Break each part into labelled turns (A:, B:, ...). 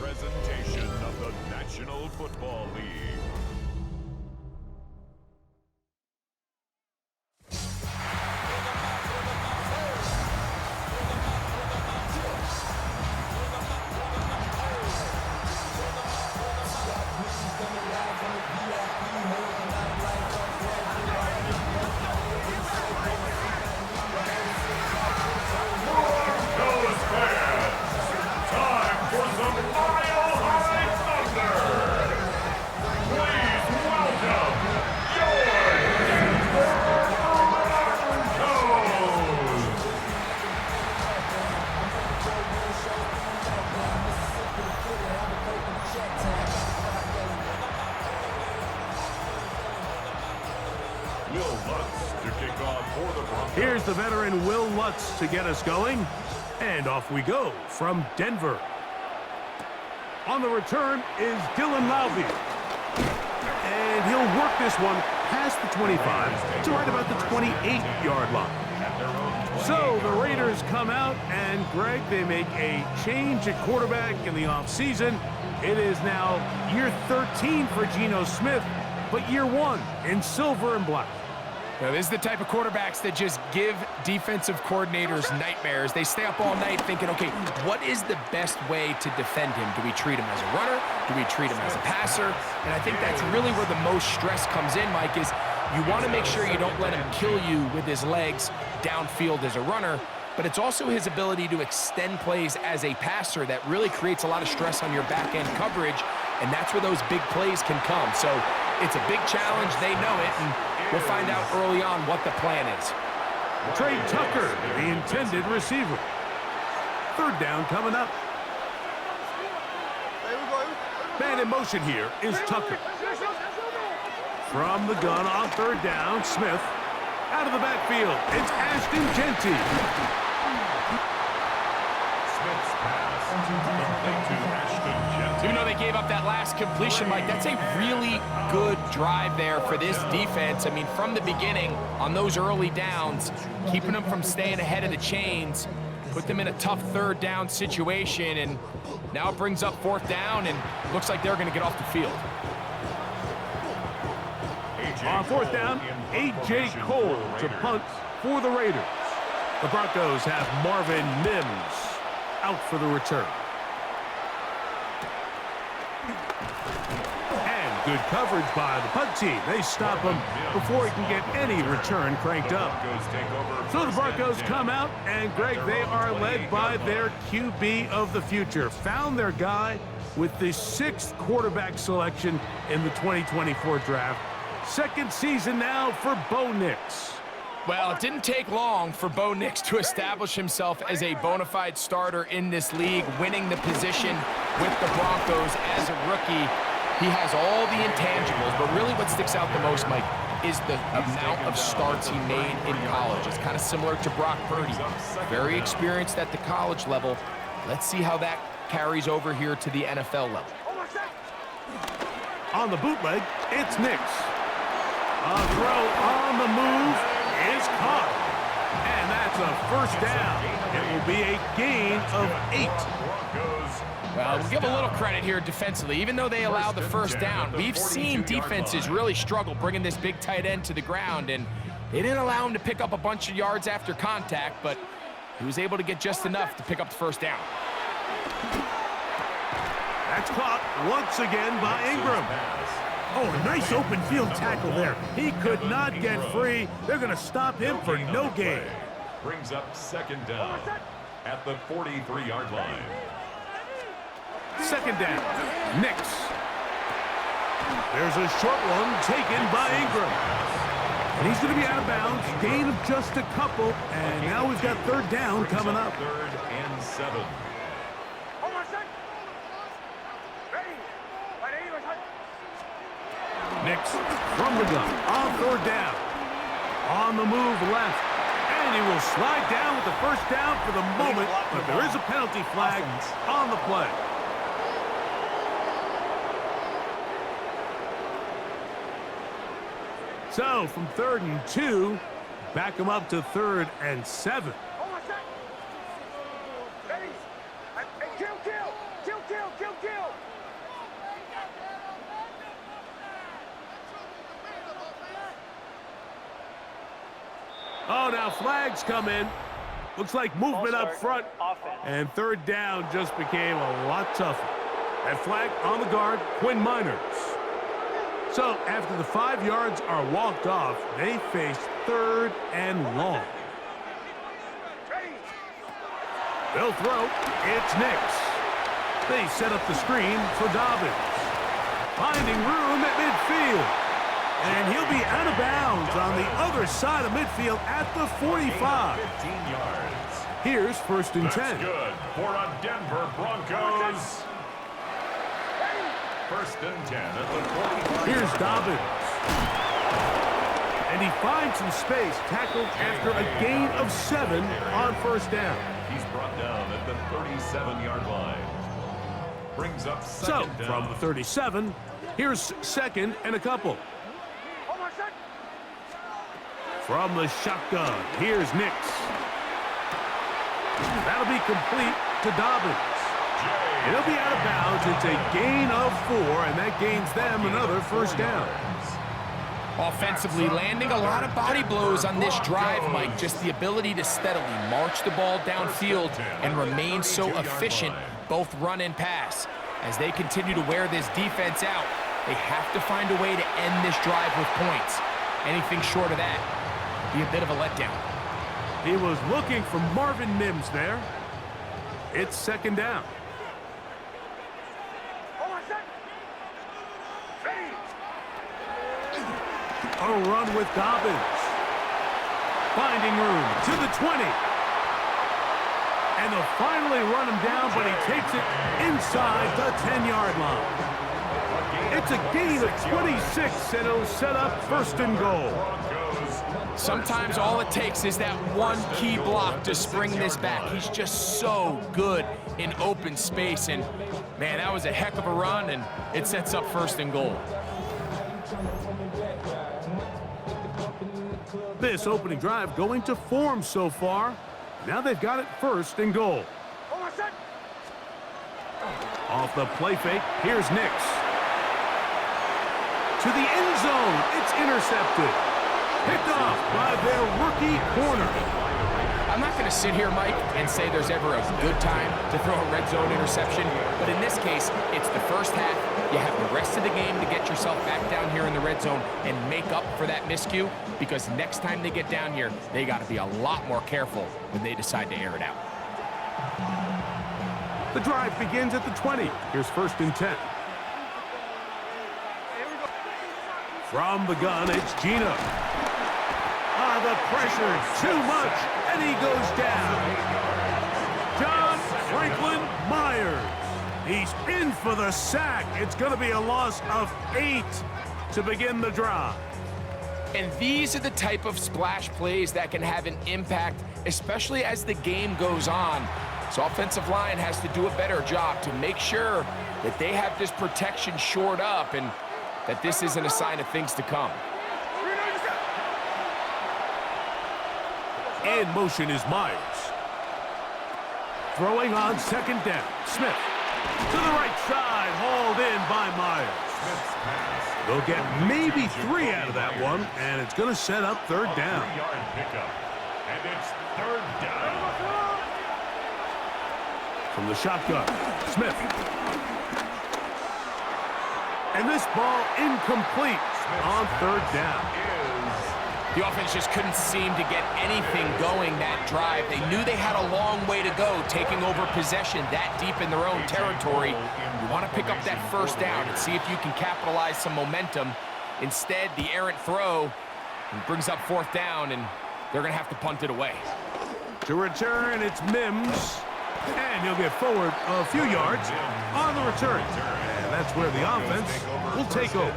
A: presentation of the National Football League.
B: Here's the veteran Will Lutz to get us going. And off we go from Denver. On the return is Dylan Lowby. And he'll work this one past the 25 to right about the 28-yard line. So the Raiders come out, and Greg, they make a change at quarterback in the offseason. It is now year 13 for Geno Smith, but year 1 in silver and black.
C: Now, this is the type of quarterbacks that just give defensive coordinators nightmares. They stay up all night thinking, okay, what is the best way to defend him? Do we treat him as a runner? Do we treat him as a passer? And I think that's really where the most stress comes in, Mike, is you want to make sure you don't let him kill you with his legs downfield as a runner, but it's also his ability to extend plays as a passer that really creates a lot of stress on your back-end coverage, and that's where those big plays can come. So it's a big challenge. They know it, and we'll find out early on what the plan is.
B: Trey Tucker, the intended receiver. Third down coming up. Man in motion here is Tucker. From the gun on third down, Smith. Out of the backfield, it's Ashton Genty.
A: Smith's pass complete to Ashton Genty.
C: Even though they gave up that last completion, Mike, that's a really good drive there for this defense. I mean, from the beginning, on those early downs, keeping them from staying ahead of the chains, put them in a tough third down situation, and now it brings up fourth down, and looks like they're going to get off the field.
B: On fourth down, A.J. Cole to punt for the Raiders. The Broncos have Marvin Mims out for the return. And good coverage by the punt team. They stop him before he can get any return cranked up. So the Broncos come out, and Greg, they are led by their QB of the future. Found their guy with the 6th quarterback selection in the 2024 draft. Second season now for Bo Nix.
C: Well, it didn't take long for Bo Nix to establish himself as a bona fide starter in this league, winning the position with the Broncos as a rookie. He has all the intangibles, but really what sticks out the most, Mike, is the amount of starts he made in college. It's kind of similar to Brock Purdy. Very experienced at the college level. Let's see how that carries over here to the NFL level.
B: On the bootleg, it's Nix. A throw on the move is caught. And that's a first down. It will be a gain of 8.
C: Well, we'll give a little credit here defensively. Even though they allowed the first down, we've seen defenses really struggle bringing this big tight end to the ground, and they didn't allow him to pick up a bunch of yards after contact, but he was able to get just enough to pick up the first down.
B: That's caught once again by Ingram. Oh, a nice open field tackle there. He could not get free. They're going to stop him for no gain.
A: Brings up second down at the 43-yard line.
B: Second down, Nix. There's a short one taken by Ingram. And he's going to be out of bounds. Gain of just a couple. And now we've got third down coming up.
A: 3rd and 7.
B: Nix from the gun on third down. On the move left. And he will slide down with the first down for the moment. But there is a penalty flag on the play. So from 3rd and 2, back him up to 3rd and 7.
D: Kill.
B: Oh, now flags come in. Looks like movement up front. And third down just became a lot tougher. That flag on the guard, Quinn Miners. So after the 5 yards are walked off, they face third and long. They'll throw. It's Nix. They set up the screen for Dobbins. Finding room at midfield. And he'll be out of bounds on the other side of midfield at the 45.
A: 15 yards.
B: Here's first and 10.
A: That's good for a Denver Broncos. First and 10 at the 45.
B: Here's Dobbins. And he finds some space, tackled after a gain of 7 on first down.
A: He's brought down at the 37-yard line. Brings up second down.
B: From the 37, here's second and a couple. From the shotgun, here's Nix. That'll be complete to Dobbins. It'll be out of bounds. It's a gain of 4, and that gains them another first down.
C: Offensively, landing a lot of body blows on this drive, Mike. Just the ability to steadily march the ball downfield and remain so efficient, both run and pass. As they continue to wear this defense out, they have to find a way to end this drive with points. Anything short of that, be a bit of a letdown.
B: He was looking for Marvin Mims there. It's second down. A run with Dobbins. Finding room to the 20. And they'll finally run him down, but he takes it inside the 10-yard line. It's a gain of 26, and it'll set up first and goal.
C: Sometimes all it takes is that one key block to spring this back. He's just so good in open space, and man, that was a heck of a run, and it sets up first and goal.
B: This opening drive going to form so far. Now they've got it first and goal. Off the play fake, here's Nix. To the end zone, it's intercepted. Picked off by their rookie corner.
C: I'm not going to sit here, Mike, and say there's ever a good time to throw a red zone interception, but in this case, it's the first half. You have the rest of the game to get yourself back down here in the red zone and make up for that miscue, because next time they get down here, they got to be a lot more careful when they decide to air it out.
B: The drive begins at the 20. Here's first and 10. From the gun, it's Gino. The pressure, too much, and he goes down. John Franklin Myers. He's in for the sack. It's going to be a loss of 8 to begin the drive.
C: And these are the type of splash plays that can have an impact, especially as the game goes on. So offensive line has to do a better job to make sure that they have this protection shored up and that this isn't a sign of things to come.
B: In motion is Myers. Throwing on second down. Smith to the right side, hauled in by Myers. They'll get maybe 3 out of that one, and it's going to set up third down.
A: 3-yard pickup, and it's third down.
B: From the shotgun, Smith. And this ball incomplete on third down.
C: The offense just couldn't seem to get anything going that drive. They knew they had a long way to go, taking over possession that deep in their own territory. You want to pick up that first down and see if you can capitalize some momentum. Instead, the errant throw brings up fourth down, and they're going to have to punt it away.
B: To return, it's Mims. And he'll get forward a few yards on the return. And that's where the offense will take over.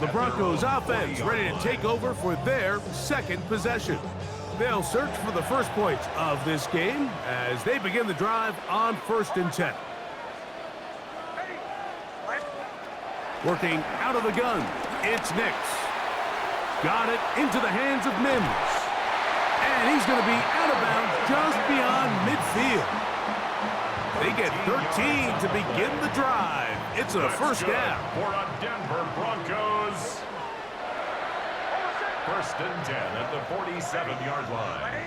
B: The Broncos offense ready to take over for their second possession. They'll search for the first points of this game as they begin the drive on first and 10. Working out of the gun, it's Nix. Got it into the hands of Mims. And he's going to be out of bounds just beyond midfield. They get 13 to begin the drive. It's a first down.
A: For a Denver Broncos. First and 10 at the 47-yard line.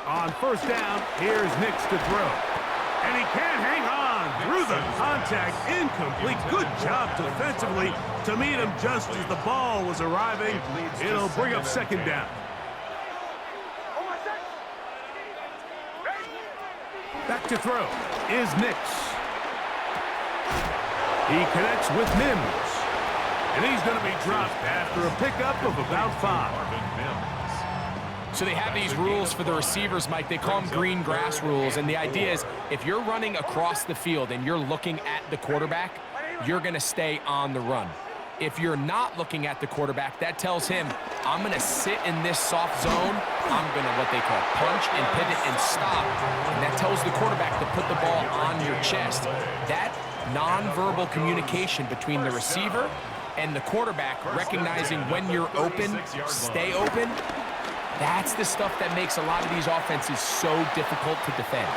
B: On first down, here's Nix to throw. And he can't hang on through the contact. Incomplete. Good job defensively to meet him just as the ball was arriving. It'll bring up second down. Back to throw is Nix. He connects with Mims. And he's going to be dropped after a pickup of about 5.
C: So they have these rules for the receivers, Mike. They call them green grass rules. And the idea is if you're running across the field and you're looking at the quarterback, you're going to stay on the run. If you're not looking at the quarterback, that tells him, I'm going to sit in this soft zone. I'm going to what they call punch and pivot and stop. And that tells the quarterback to put the ball on your chest. That nonverbal communication between the receiver and the quarterback, recognizing when you're open, stay open, that's the stuff that makes a lot of these offenses so difficult to defend.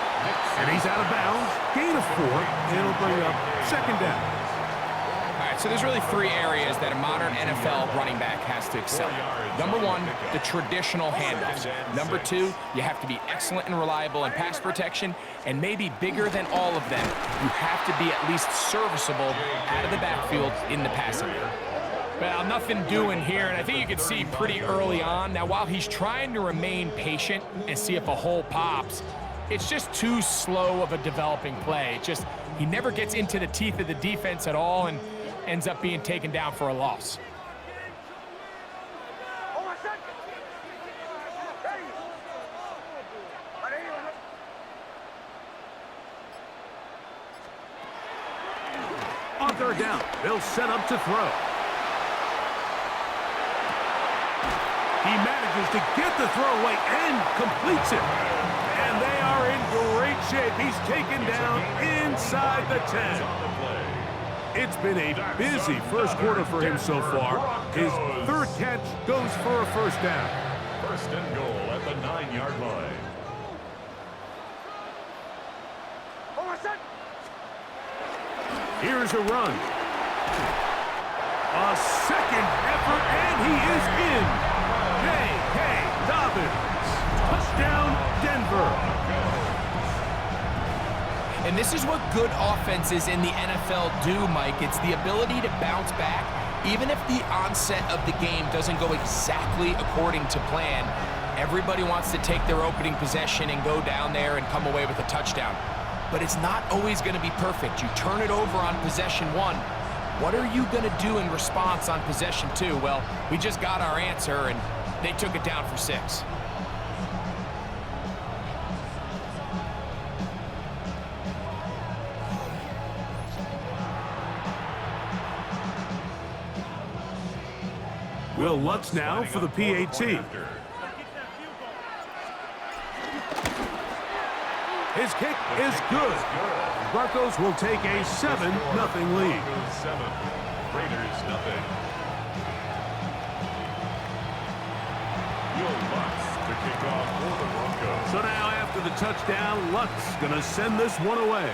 B: And he's out of bounds. Gain of 4. It'll bring up second down.
C: All right, so there's really 3 areas that a modern NFL running back has to excel. Number 1, the traditional handoffs. Number 2, you have to be excellent and reliable in pass protection. And maybe bigger than all of them, you have to be at least serviceable out of the backfield in the passing game. Well, nothing doing here, and I think you can see pretty early on. Now, while he's trying to remain patient and see if a hole pops, it's just too slow of a developing play. He never gets into the teeth of the defense at all and ends up being taken down for a loss.
B: On third down, they'll set up to throw. He manages to get the throw away and completes it. And they are in great shape. He's taken down inside the 10. It's been a busy first quarter for him so far. His third catch goes for a first down.
A: First and goal at the 9-yard line.
B: Here's a run. A second effort, and he is in. J.K. Dobbins. Touchdown, Denver.
C: And this is what good offenses in the NFL do, Mike. It's the ability to bounce back, even if the onset of the game doesn't go exactly according to plan. Everybody wants to take their opening possession and go down there and come away with a touchdown. But it's not always going to be perfect. You turn it over on possession 1. What are you going to do in response on possession 2? Well, we just got our answer, and they took it down for 6.
B: Will Lutz now for the PAT. His kick is good. Broncos will take a 7-0 lead.
A: 7, Raiders 0. Will Lutz to kick off for the Broncos.
B: So now after the touchdown, Lutz going to send this one away.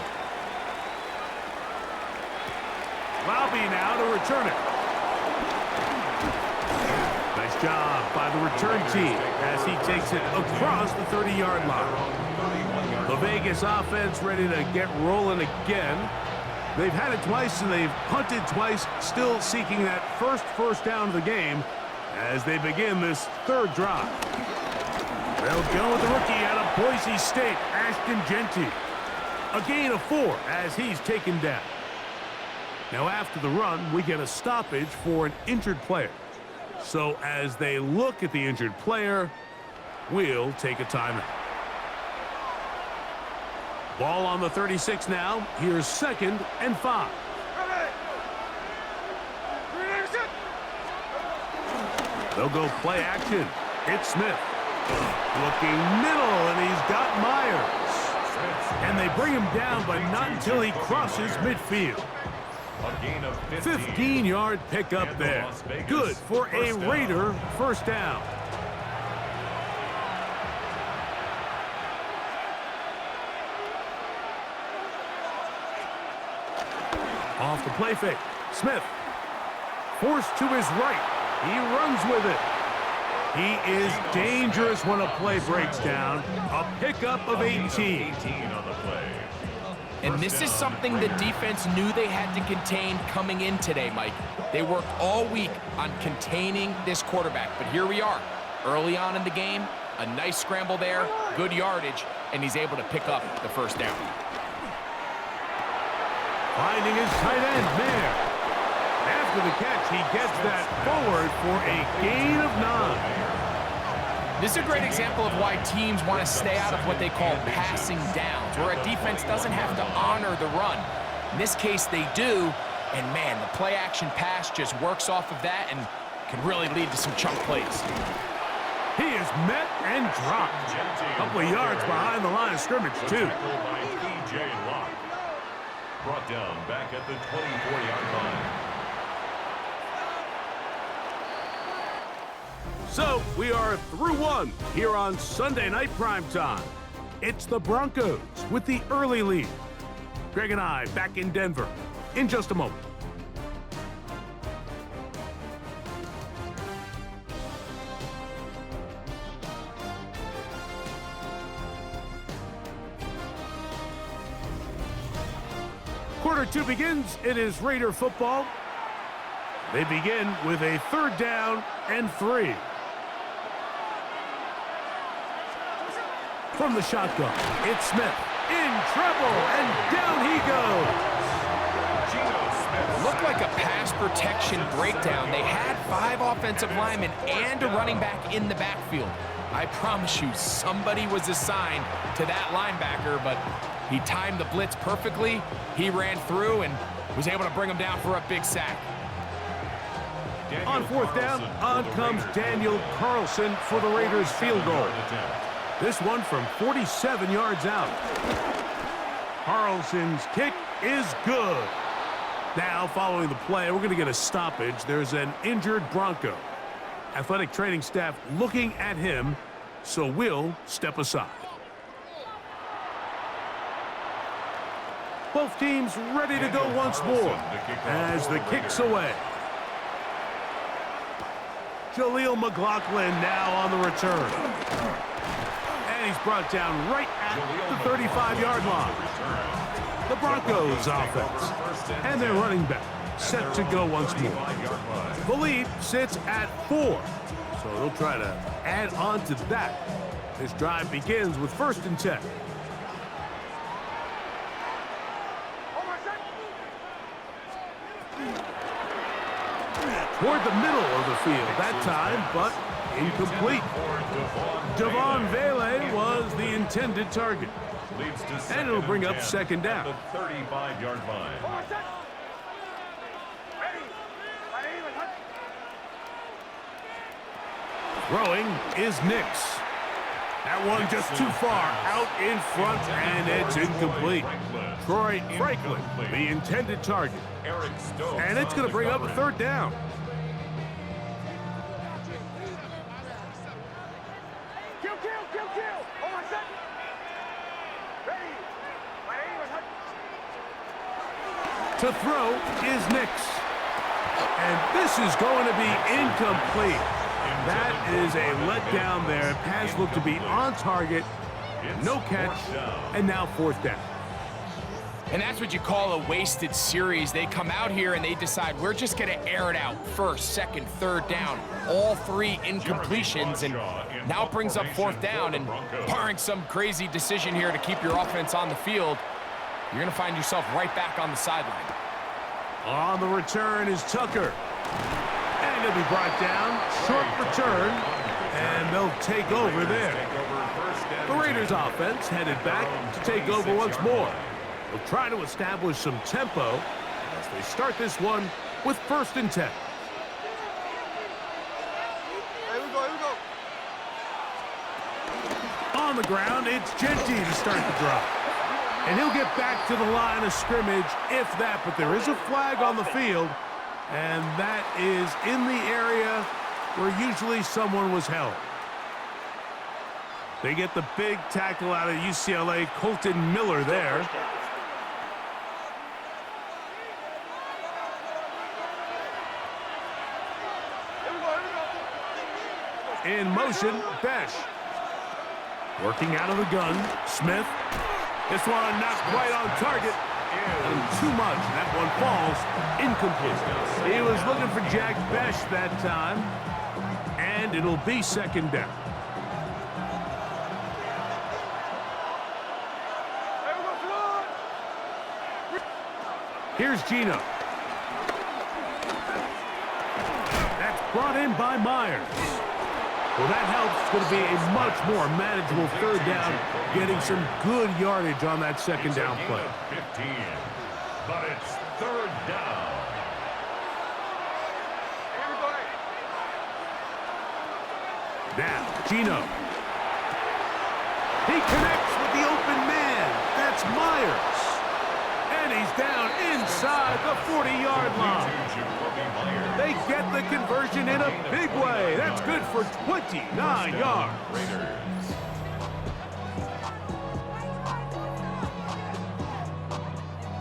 B: Laube now to return it. Nice job by the return team as he takes it across the 30-yard line. The Vegas offense ready to get rolling again. They've had it twice and they've punted twice, still seeking that first down of the game as they begin this third drive. They'll go with the rookie out of Boise State, Ashton Genty. A gain of 4 as he's taken down. Now after the run, we get a stoppage for an injured player. So as they look at the injured player, we'll take a timeout. Ball on the 36 now. Here's 2nd and 5. They'll go play action. It's Smith. Looking middle, and he's got Myers. And they bring him down, but not until he crosses midfield.
A: A gain of
B: 15-yard pickup there. Good for a Raider first down. Off the play fake. Smith forced to his right. He runs with it. He is dangerous when a play breaks down. A pickup of 18.
A: 18 on the play.
C: And this is something the defense knew they had to contain coming in today, Mike. They worked all week on containing this quarterback, but here we are. Early on in the game, a nice scramble there, good yardage, and he's able to pick up the first down.
B: Finding his tight end there. After the catch, he gets that forward for a gain of 9.
C: This is a great example of why teams want to stay out of what they call passing downs, where a defense doesn't have to honor the run. In this case, they do, and man, the play-action pass just works off of that and can really lead to some chunk plays.
B: He is met and dropped. A couple of yards behind the line of scrimmage, too.
A: By P.J. Locke. Brought down back at the 24-yard line.
B: So, we are through one here on Sunday Night Primetime. It's the Broncos with the early lead. Greg and I back in Denver in just a moment. Quarter 2 begins. It is Raider football. They begin with a 3rd down and 3. From the shotgun, it's Smith in trouble, and down he goes.
C: Looked like a pass protection breakdown. They had 5 offensive linemen and a running back in the backfield. I promise you, somebody was assigned to that linebacker, but he timed the blitz perfectly. He ran through and was able to bring him down for a big sack.
B: On 4th down, on comes Daniel Carlson for the Raiders field goal. This one from 47 yards out. Carlson's kick is good. Now, following the play, we're going to get a stoppage. There's an injured Bronco. Athletic training staff looking at him, so we'll step aside. Both teams ready to go once more as the kick's away. Jaleel McLaughlin now on the return. And he's brought down right at the 35-yard line. The Broncos offense and their running back set to go once more. The lead sits at 4, so they'll try to add on to that. This drive begins with 1st and 10. Toward the middle of the field that time, but incomplete. Devon Vele was the intended target. And it'll bring up 2nd down.
A: The 35-yard line.
B: Throwing is Nix. That one just too far out in front, and it's incomplete. Troy Franklin, the intended target. And it's going to bring up a 3rd down. To throw is Nix. And this is going to be incomplete. That is a letdown there. Pass looked to be on target. No catch. And now 4th down.
C: And that's what you call a wasted series. They come out here and they decide we're just going to air it out. 1st, 2nd, 3rd down. All 3 incompletions. And now it brings up 4th down. And barring some crazy decision here to keep your offense on the field, you're going to find yourself right back on the sideline.
B: On the return is Tucker. And he'll be brought down. Short return. And they'll take over there. The Raiders offense headed back to take over once more. They'll try to establish some tempo as they start this one with 1st and 10.
D: Here we go.
B: On the ground, it's Genty to start the drive. And he'll get back to the line of scrimmage, if that, but there is a flag on the field, and that is in the area where usually someone was held. They get the big tackle out of UCLA, Colton Miller there.
D: Here we go.
B: In motion, Besh. Working out of the gun, Smith. This one not quite on target. And too much. That one falls incomplete. He was looking for Jack Besh that time. And it'll be second down. Here's Gino. That's brought in by Myers. Well, that helps. It's going to be a much more manageable third down, getting some good yardage on that second down play.
A: 15, but it's third down.
B: Now, Gino. He connects with the open man. That's Myers. And he's down inside the 40-yard line. They get the conversion in a big way. That's good for 29 yards.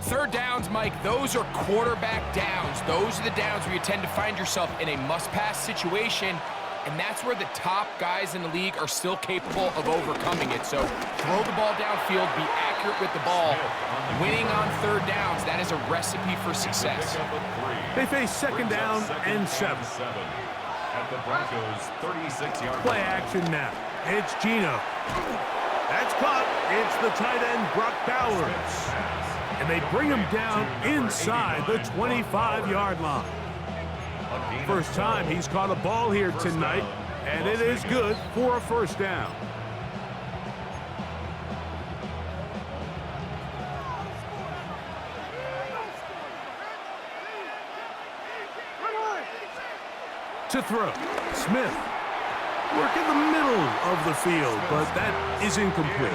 C: Third downs, Mike, those are quarterback downs. Those are the downs where you tend to find yourself in a must-pass situation, and that's where the top guys in the league are still capable of overcoming it. So throw the ball downfield, be accurate with the ball. Winning on third downs, that is a recipe for success.
B: They face second down and 7.
A: At the Broncos' 36-yard
B: Play action now. It's Gino. That's caught. It's the tight end, Brock Bowers. And they bring him down inside the 25-yard line. First time he's caught a ball here tonight, and it is good for a first down. To throw, Smith. Work in the middle of the field, but that is incomplete.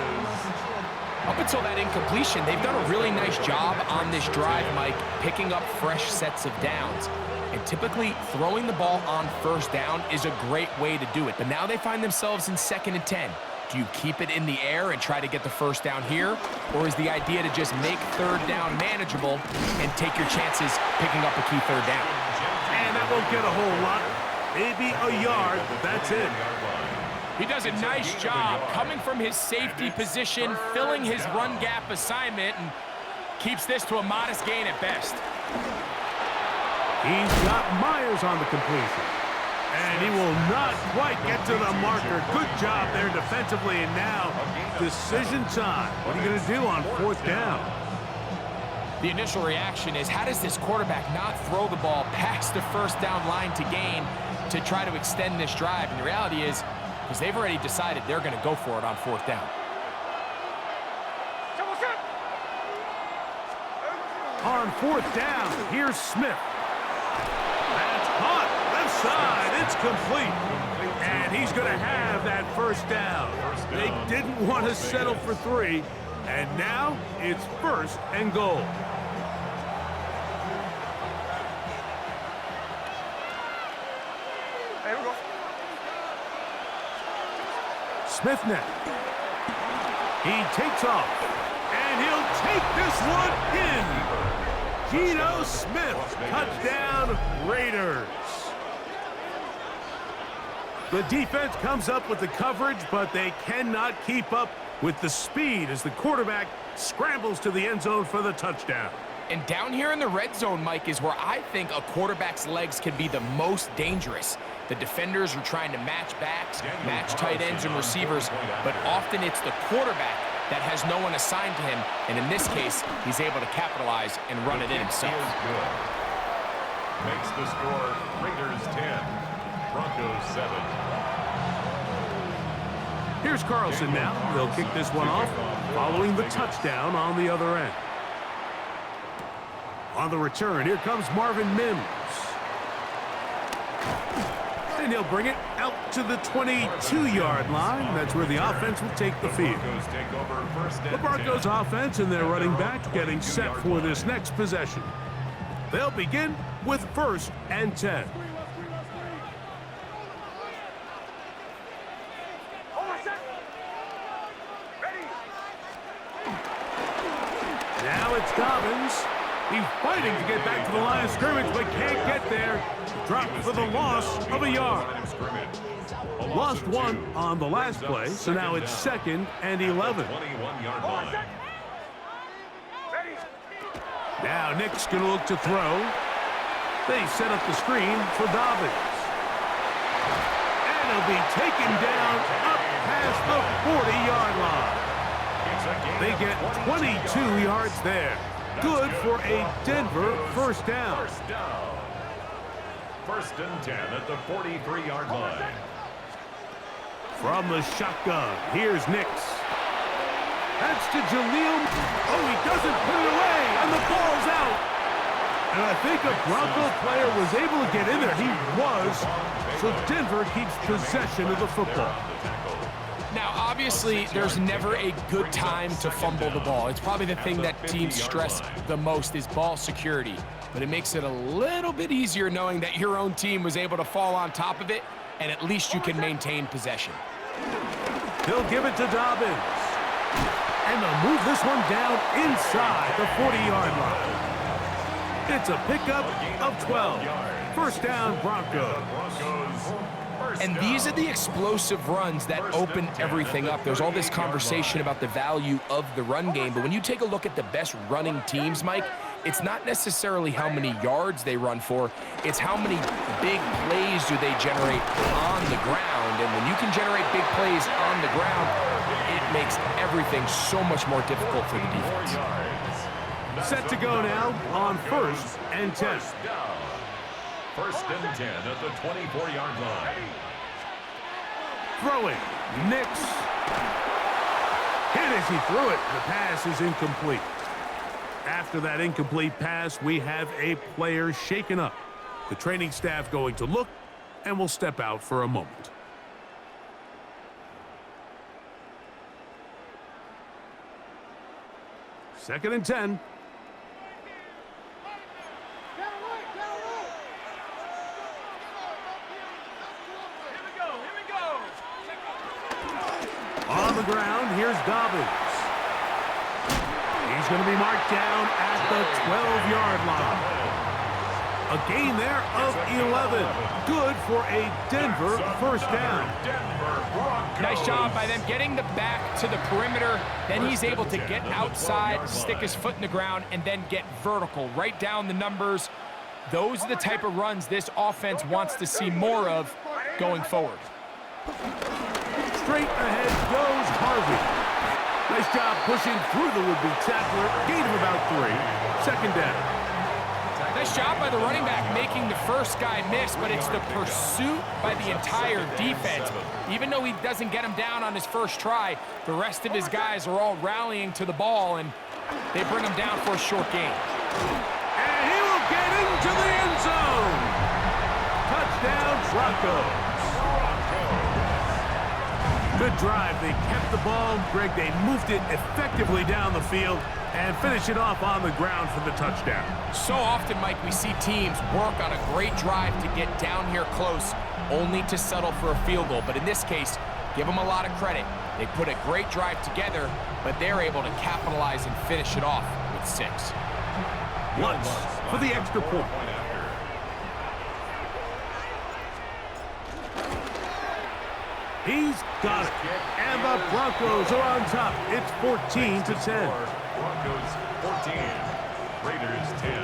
C: Up until that incompletion, they've done a really nice job on this drive, Mike, picking up fresh sets of downs. And typically, throwing the ball on first down is a great way to do it. But now they find themselves in 2nd and 10. Do you keep it in the air and try to get the first down here? Or is the idea to just make third down manageable and take your chances picking up a key third down?
B: And that won't get a whole lot. Maybe a yard, but that's it.
C: He does a nice job coming from his safety position, filling his run gap assignment, and keeps this to a modest gain at best.
B: He's got Myers on the completion. And he will not quite get to the marker. Good job there defensively, and now decision time. What are you going to do on 4th down?
C: The initial reaction is, how does this quarterback not throw the ball past the first down line to gain to try to extend this drive? And the reality is, because they've already decided they're going to go for it on 4th down.
B: On 4th down, here's Smith. That's caught. Left side. It's complete. And he's going to have that first down. They didn't want to settle for 3. And now it's 1st and goal. Smith now. He takes off, and he'll take this one in. Geno Smith, touchdown Raiders. The defense comes up with the coverage, but they cannot keep up with the speed as the quarterback scrambles to the end zone for the touchdown.
C: And down here in the red zone, Mike, is where I think a quarterback's legs can be the most dangerous. The defenders are trying to match backs, match tight ends and receivers, but often it's the quarterback that has no one assigned to him, and in this case, he's able to capitalize and run it in himself.
A: Makes the score Raiders 10, Broncos 7.
B: Here's Carlson now. They'll kick this one off following the touchdown on the other end. On the return, here comes Marvin Mims. And he'll bring it out to the 22-yard line. That's where the offense will take the field. The Broncos offense and their running back getting set for this next possession. They'll begin with 1st and 10. Now it's Dobbins. He's fighting to get back to the line of scrimmage, but can't get there. Dropped for the loss of a yard. Lost one on the last play, so now it's 2nd and 11.
A: 21-yard line.
B: Now Nick's going to look to throw. They set up the screen for Dobbins. And he'll be taken down up past the 40-yard line. They get 22 yards there. Good for a Denver first down.
A: First and 10 at the 43-yard line.
B: From the shotgun, here's Nix. That's to Jaleel. Oh, he doesn't put it away, and the ball's out. And I think a Bronco player was able to get in there. He was. So Denver keeps possession of the football.
C: Now, obviously, there's never a good time to fumble the ball. It's probably the thing that teams stress the most is ball security. But it makes it a little bit easier knowing that your own team was able to fall on top of it, and at least you can maintain possession.
B: They'll give it to Dobbins. And they'll move this one down inside the 40-yard line. It's a pickup of 12. First down, Broncos.
C: And these are the explosive runs that open everything up. There's all this conversation about the value of the run game, but when you take a look at the best running teams, Mike, it's not necessarily how many yards they run for, it's how many big plays do they generate on the ground. And when you can generate big plays on the ground, it makes everything so much more difficult for the defense.
B: Set to go now on 1st and 10.
A: First and 10 at the 24-yard line.
B: Throwing, Nix. Hit as he threw it. The pass is incomplete. After that incomplete pass, we have a player shaken up. The training staff going to look, and will step out for a moment. Second and 10. On the ground, here's Dobbins. He's going to be marked down at the 12-yard line. A gain there of 11. Good for a Denver first down.
C: Nice job by them getting the back to the perimeter. Then he's able to get outside, stick his foot in the ground, and then get vertical. Right down the numbers. Those are the type of runs this offense wants to see more of going forward.
B: Straight ahead goes Harvey. Nice job pushing through the would-be tackler. Gain of about 3. Second down.
C: Nice job by the running back making the first guy miss, but it's the pursuit by the entire defense. Even though he doesn't get him down on his first try, the rest of his guys are all rallying to the ball, and they bring him down for a short gain.
B: And he will get into the end zone. Touchdown, Broncos. Good drive. They kept the ball. Greg, they moved it effectively down the field and finish it off on the ground for the touchdown.
C: So often, Mike, we see teams work on a great drive to get down here close, only to settle for a field goal. But in this case, give them a lot of credit. They put a great drive together, but they're able to capitalize and finish it off with 6.
B: Lutz for the extra point. He's got it. And the Broncos are on top. It's 14-10.
A: Broncos 14, Raiders 10.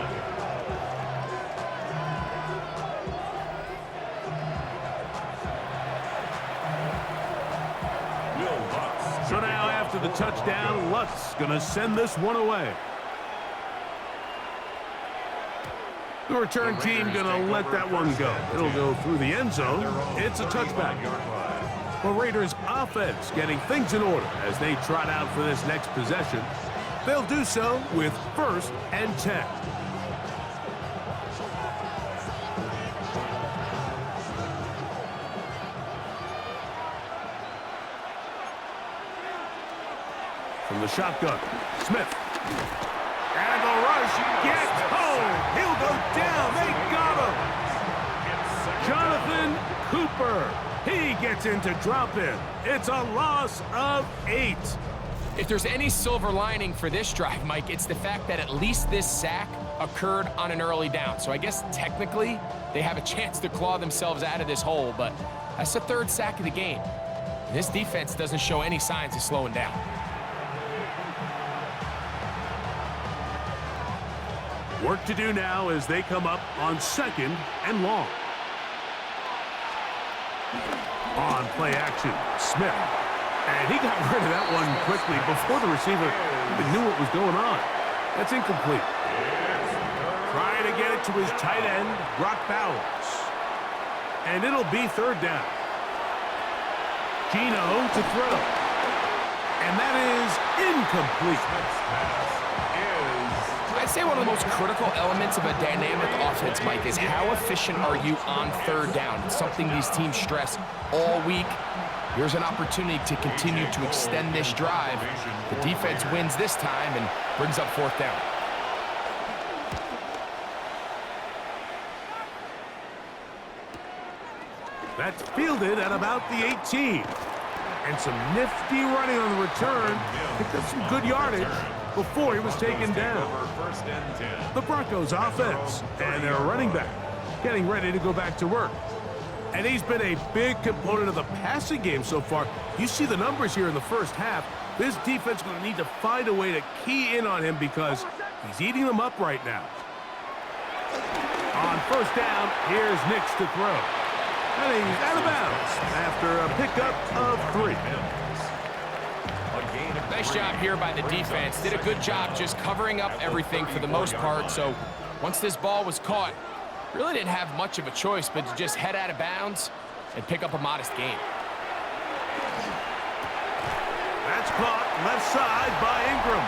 B: So now after the touchdown, Lutz gonna send this one away. The return team gonna let that one go. It'll go through the end zone. It's a touchback. The Raiders offense getting things in order as they trot out for this next possession. They'll do so with 1st and 10. From the shotgun, Smith. And the rush gets home. He'll go down. They got him. Jonathan Cooper. He gets into drop in. It's a loss of 8.
C: If there's any silver lining for this drive, Mike, it's the fact that at least this sack occurred on an early down. So I guess technically they have a chance to claw themselves out of this hole, but that's the third sack of the game. And this defense doesn't show any signs of slowing down.
B: Work to do now as they come up on second and long. On play action, Smith. And he got rid of that one quickly before the receiver even knew what was going on. That's incomplete. Trying to get it to his tight end, Brock Bowers. And it'll be third down. Gino to throw. And that is incomplete.
C: I'd say one of the most critical elements of a dynamic offense, Mike, is how efficient are you on third down? It's something these teams stress all week. Here's an opportunity to continue to extend this drive. The defense wins this time and brings up fourth down.
B: That's fielded at about the 18. And some nifty running on the return. Picked up some good yardage before he was taken down. The Broncos offense and their running back getting ready to go back to work. And he's been a big component of the passing game so far. You see the numbers here in the first half. This defense is going to need to find a way to key in on him because he's eating them up right now. On first down, here's Nix to throw. And he's out of bounds after a pickup of 3.
C: Nice job here by the defense. Did a good job just covering up everything for the most part. So once this ball was caught, really didn't have much of a choice but to just head out of bounds and pick up a modest gain.
B: That's caught left side by Ingram.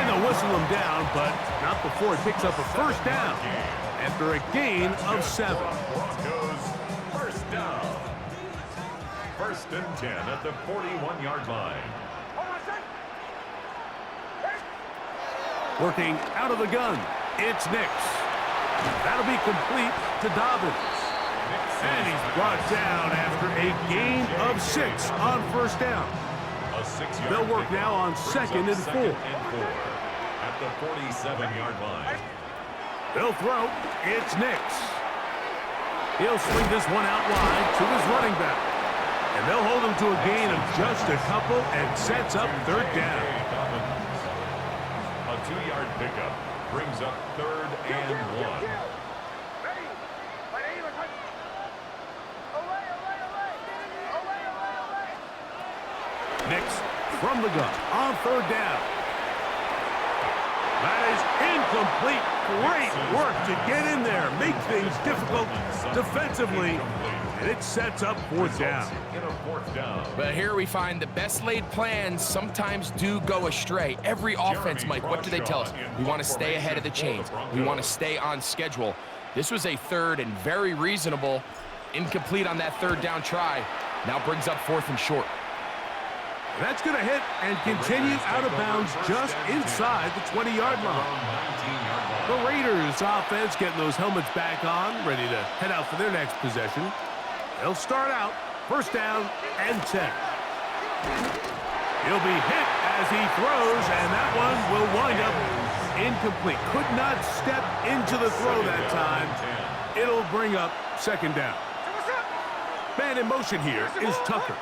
B: And they'll whistle him down, but not before he picks up a first down after a gain of 7.
A: Broncos first down. First and 10 at the 41-yard line.
B: Working out of the gun, it's Nix. That'll be complete to Dobbins. And he's brought down after a gain of 6 on first down. They'll work now on second and 4.
A: At the 47-yard line.
B: They'll throw. It's Nix. He'll swing this one out wide to his running back. And they'll hold him to a gain of just a couple and sets up third down.
A: A 2-yard pickup brings up third and 1.
B: Nix from the gun on third down. That is incomplete. Great work to get in there, make things difficult defensively, and it sets up fourth down.
C: But here we find the best laid plans sometimes do go astray. Every offense, Mike, what do they tell us? We want to stay ahead of the chains. We want to stay on schedule. This was a third and very reasonable. Incomplete on that third down try. Now brings up fourth and short.
B: That's going to hit and continue out of bounds just inside the 20-yard line. The Raiders offense getting those helmets back on, ready to head out for their next possession. They'll start out first down and 10. He'll be hit as he throws, and that one will wind up incomplete. Could not step into the throw that time. It'll bring up second down. Man in motion here is Tucker.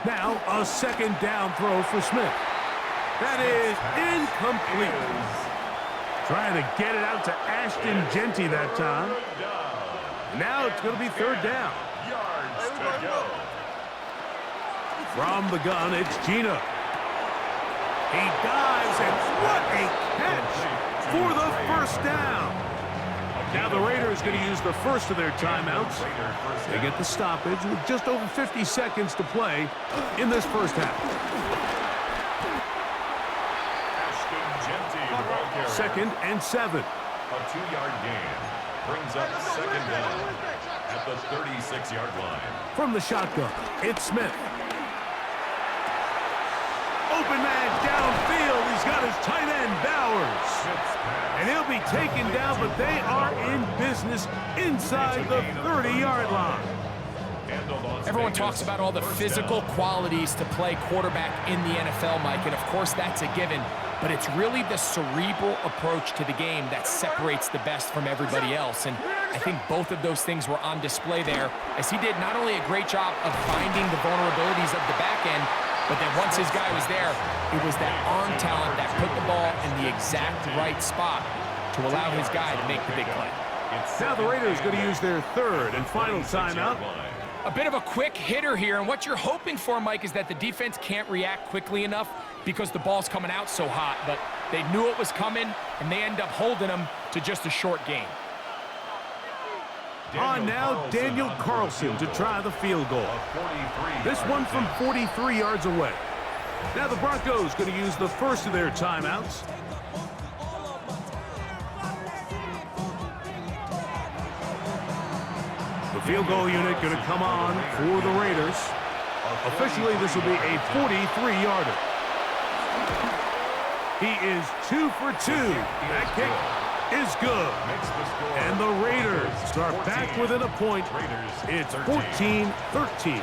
B: Now a second down throw for Smith. That is incomplete. Trying to get it out to Ashton Genty that time. Now it's going to be third down.
A: Yards to go.
B: From the gun, it's Gino. He dives, and what a catch for the first down. Now the Raiders going to use the first of their timeouts. They get the stoppage with just over 50 seconds to play in this first half. Second and 7.
A: A 2-yard gain brings up second down at the 36-yard line.
B: From the shotgun, it's Smith. Open man downfield. He's got his tight end, Bowers. And he'll be taken down, but they are in business inside the 30-yard line.
A: Handled on
C: Everyone
A: Vegas.
C: talks about all the
A: First
C: physical
A: down.
C: qualities to play quarterback in the NFL, Mike, and of course that's a given, but it's really the cerebral approach to the game that separates the best from everybody else, and I think both of those things were on display there, as he did not only a great job of finding the vulnerabilities of the back end, but then once his guy was there, it was that arm talent that put the ball in the exact right spot to allow his guy to make the big play.
B: Now the Raiders going to use their third and final timeout.
C: A bit of a quick hitter here, and what you're hoping for, Mike, is that the defense can't react quickly enough because the ball's coming out so hot, but they knew it was coming, and they end up holding them to just a short gain.
B: On now, Daniel Carlson to try the field goal. This one from 43 yards away. Now the Broncos going to use the first of their timeouts. The field goal unit going to come on for the Raiders. Officially, this will be a 43-yarder. He is 2 for 2. That kick is good. And the Raiders are back within a point. It's 14-13.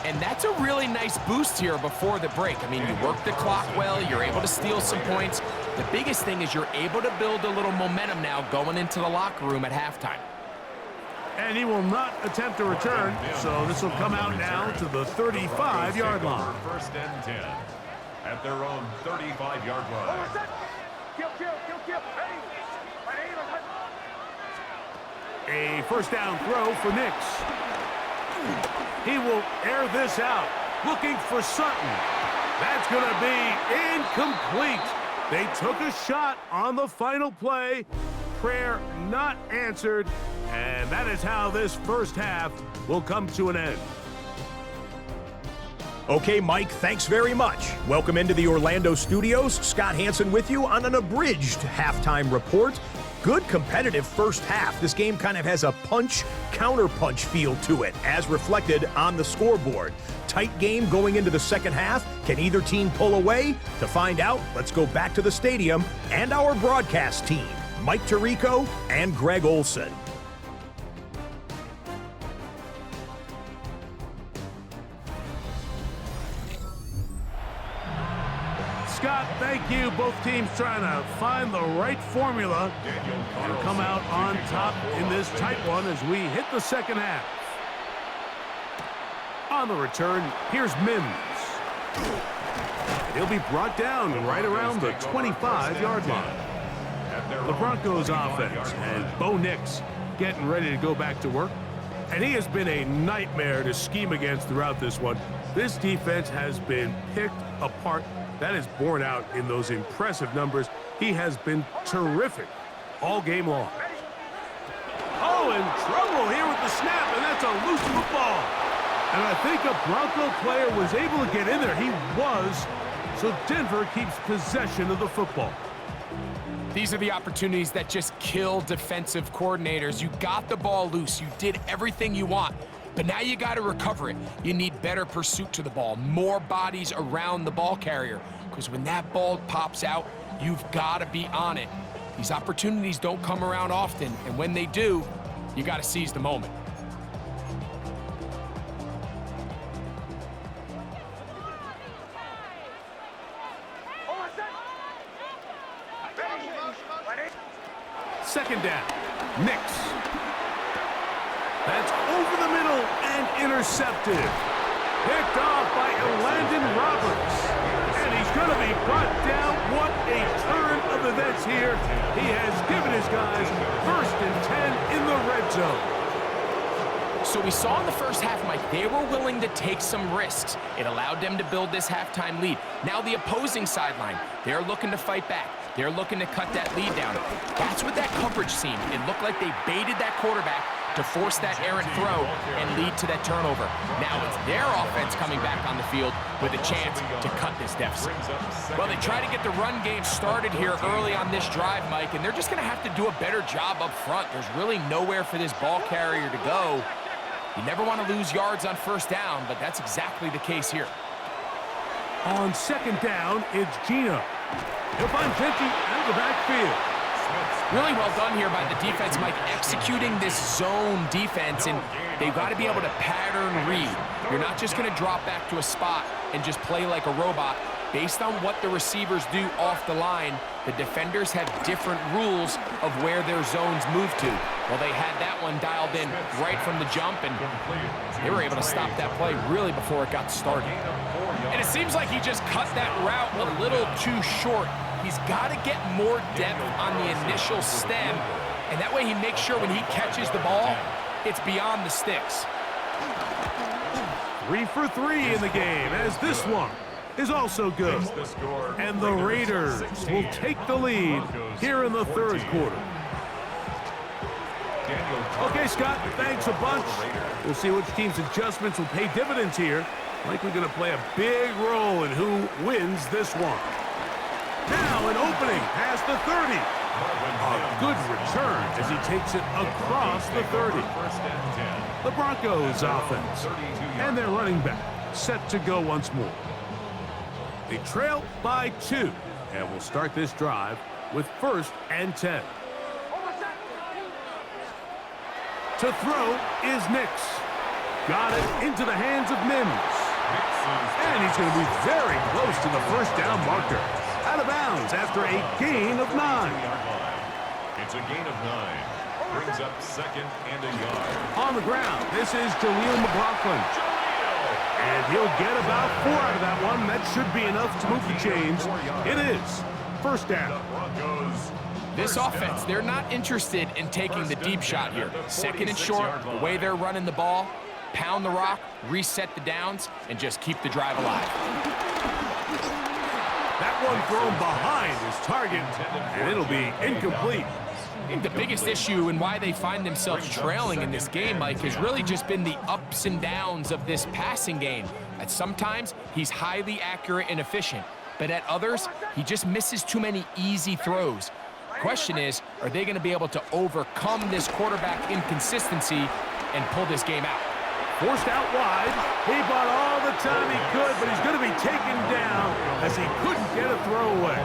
C: And that's a really nice boost here before the break. I mean, you work the clock well, you're able to steal some points. The biggest thing is you're able to build a little momentum now going into the locker room at halftime.
B: And he will not attempt a return, so this will come out now to the 35-yard line.
A: First and 10 at their own 35-yard line.
B: A first down throw for Nix. He will air this out, looking for Sutton. That's going to be incomplete. They took a shot on the final play. Prayer not answered, and that is how this first half will come to an end.
E: Okay, Mike, thanks very much. Welcome into the Orlando studios. Scott Hansen with you on an abridged halftime report. Good competitive first half. This game kind of has a punch-counterpunch feel to it, as reflected on the scoreboard. Tight game going into the second half. Can either team pull away? To find out, let's go back to the stadium and our broadcast team, Mike Tirico and Greg Olson.
B: Scott, thank you. Both teams trying to find the right formula and come out on top in this tight one as we hit the second half. On the return, here's Mims. And he'll be brought down right around the 25-yard line. The Broncos offense and Bo Nix getting ready to go back to work. And he has been a nightmare to scheme against throughout this one. This defense has been picked apart. That is borne out in those impressive numbers. He has been terrific all game long. Oh, in trouble here with the snap, and that's a loose football. And I think a Bronco player was able to get in there. He was. So Denver keeps possession of the football.
C: These are the opportunities that just kill defensive coordinators. You got the ball loose. You did everything you want. But now you got to recover it. You need better pursuit to the ball, more bodies around the ball carrier. Because when that ball pops out, you've got to be on it. These opportunities don't come around often, and when they do, you got to seize the moment.
B: Second down, Nix. That's over the middle and intercepted. Picked off by Landon Roberts. And he's going to be brought down. What a turn of events here. He has given his guys first and 10 in the red zone.
C: So we saw in the first half, Mike, they were willing to take some risks. It allowed them to build this halftime lead. Now the opposing sideline, they're looking to fight back. They're looking to cut that lead down. That's what that coverage seemed. It looked like they baited that quarterback to force that errant throw and lead to that turnover. Now it's their offense coming back on the field with a chance to cut this deficit. Well, they try to get the run game started here early on this drive, Mike, and they're just going to have to do a better job up front. There's really nowhere for this ball carrier to go. You never want to lose yards on first down, but that's exactly the case here.
B: On second down, it's Gino. He'll find Genty out of the backfield.
C: Really well done here by the defense, Mike, executing this zone defense, and they've got to be able to pattern read. You're not just going to drop back to a spot and just play like a robot. Based on what the receivers do off the line, the defenders have different rules of where their zones move to. Well, they had that one dialed in right from the jump, and they were able to stop that play really before it got started. And it seems like he just cut that route a little too short. He's got to get more depth on the initial stem, and that way he makes sure when he catches the ball, it's beyond the sticks.
B: 3 for 3 in the game, as this one is also good. And the Raiders will take the lead here in the third quarter. Okay, Scott, thanks a bunch. We'll see which team's adjustments will pay dividends here. Likely going to play a big role in who wins this one. Now an opening past the 30. A good return as he takes it across the 30. The Broncos offense and their running back set to go once more. They trail by 2, and will start this drive with 1st and 10. To throw is Nix. Got it into the hands of Mims. And he's going to be very close to the first down marker. Out of bounds after a gain of 9.
A: It's a gain of 9. Brings up 2nd and a yard.
B: On the ground, this is Jaleel McLaughlin. And he'll get about 4 out of that one. That should be enough to move the chains. It is 1st down.
C: This offense, they're not interested in taking the deep shot here. 2nd and short, the way they're running the ball, pound the rock, reset the downs, and just keep the drive alive.
B: That one thrown behind his target, and it'll be incomplete.
C: I think the biggest issue and why they find themselves trailing in this game, Mike, has really just been the ups and downs of this passing game. At sometimes, he's highly accurate and efficient, but at others, he just misses too many easy throws. Question is, are they going to be able to overcome this quarterback inconsistency and pull this game out?
B: Forced out wide. He bought all the time he could, but he's going to be taken down as he couldn't get a throwaway.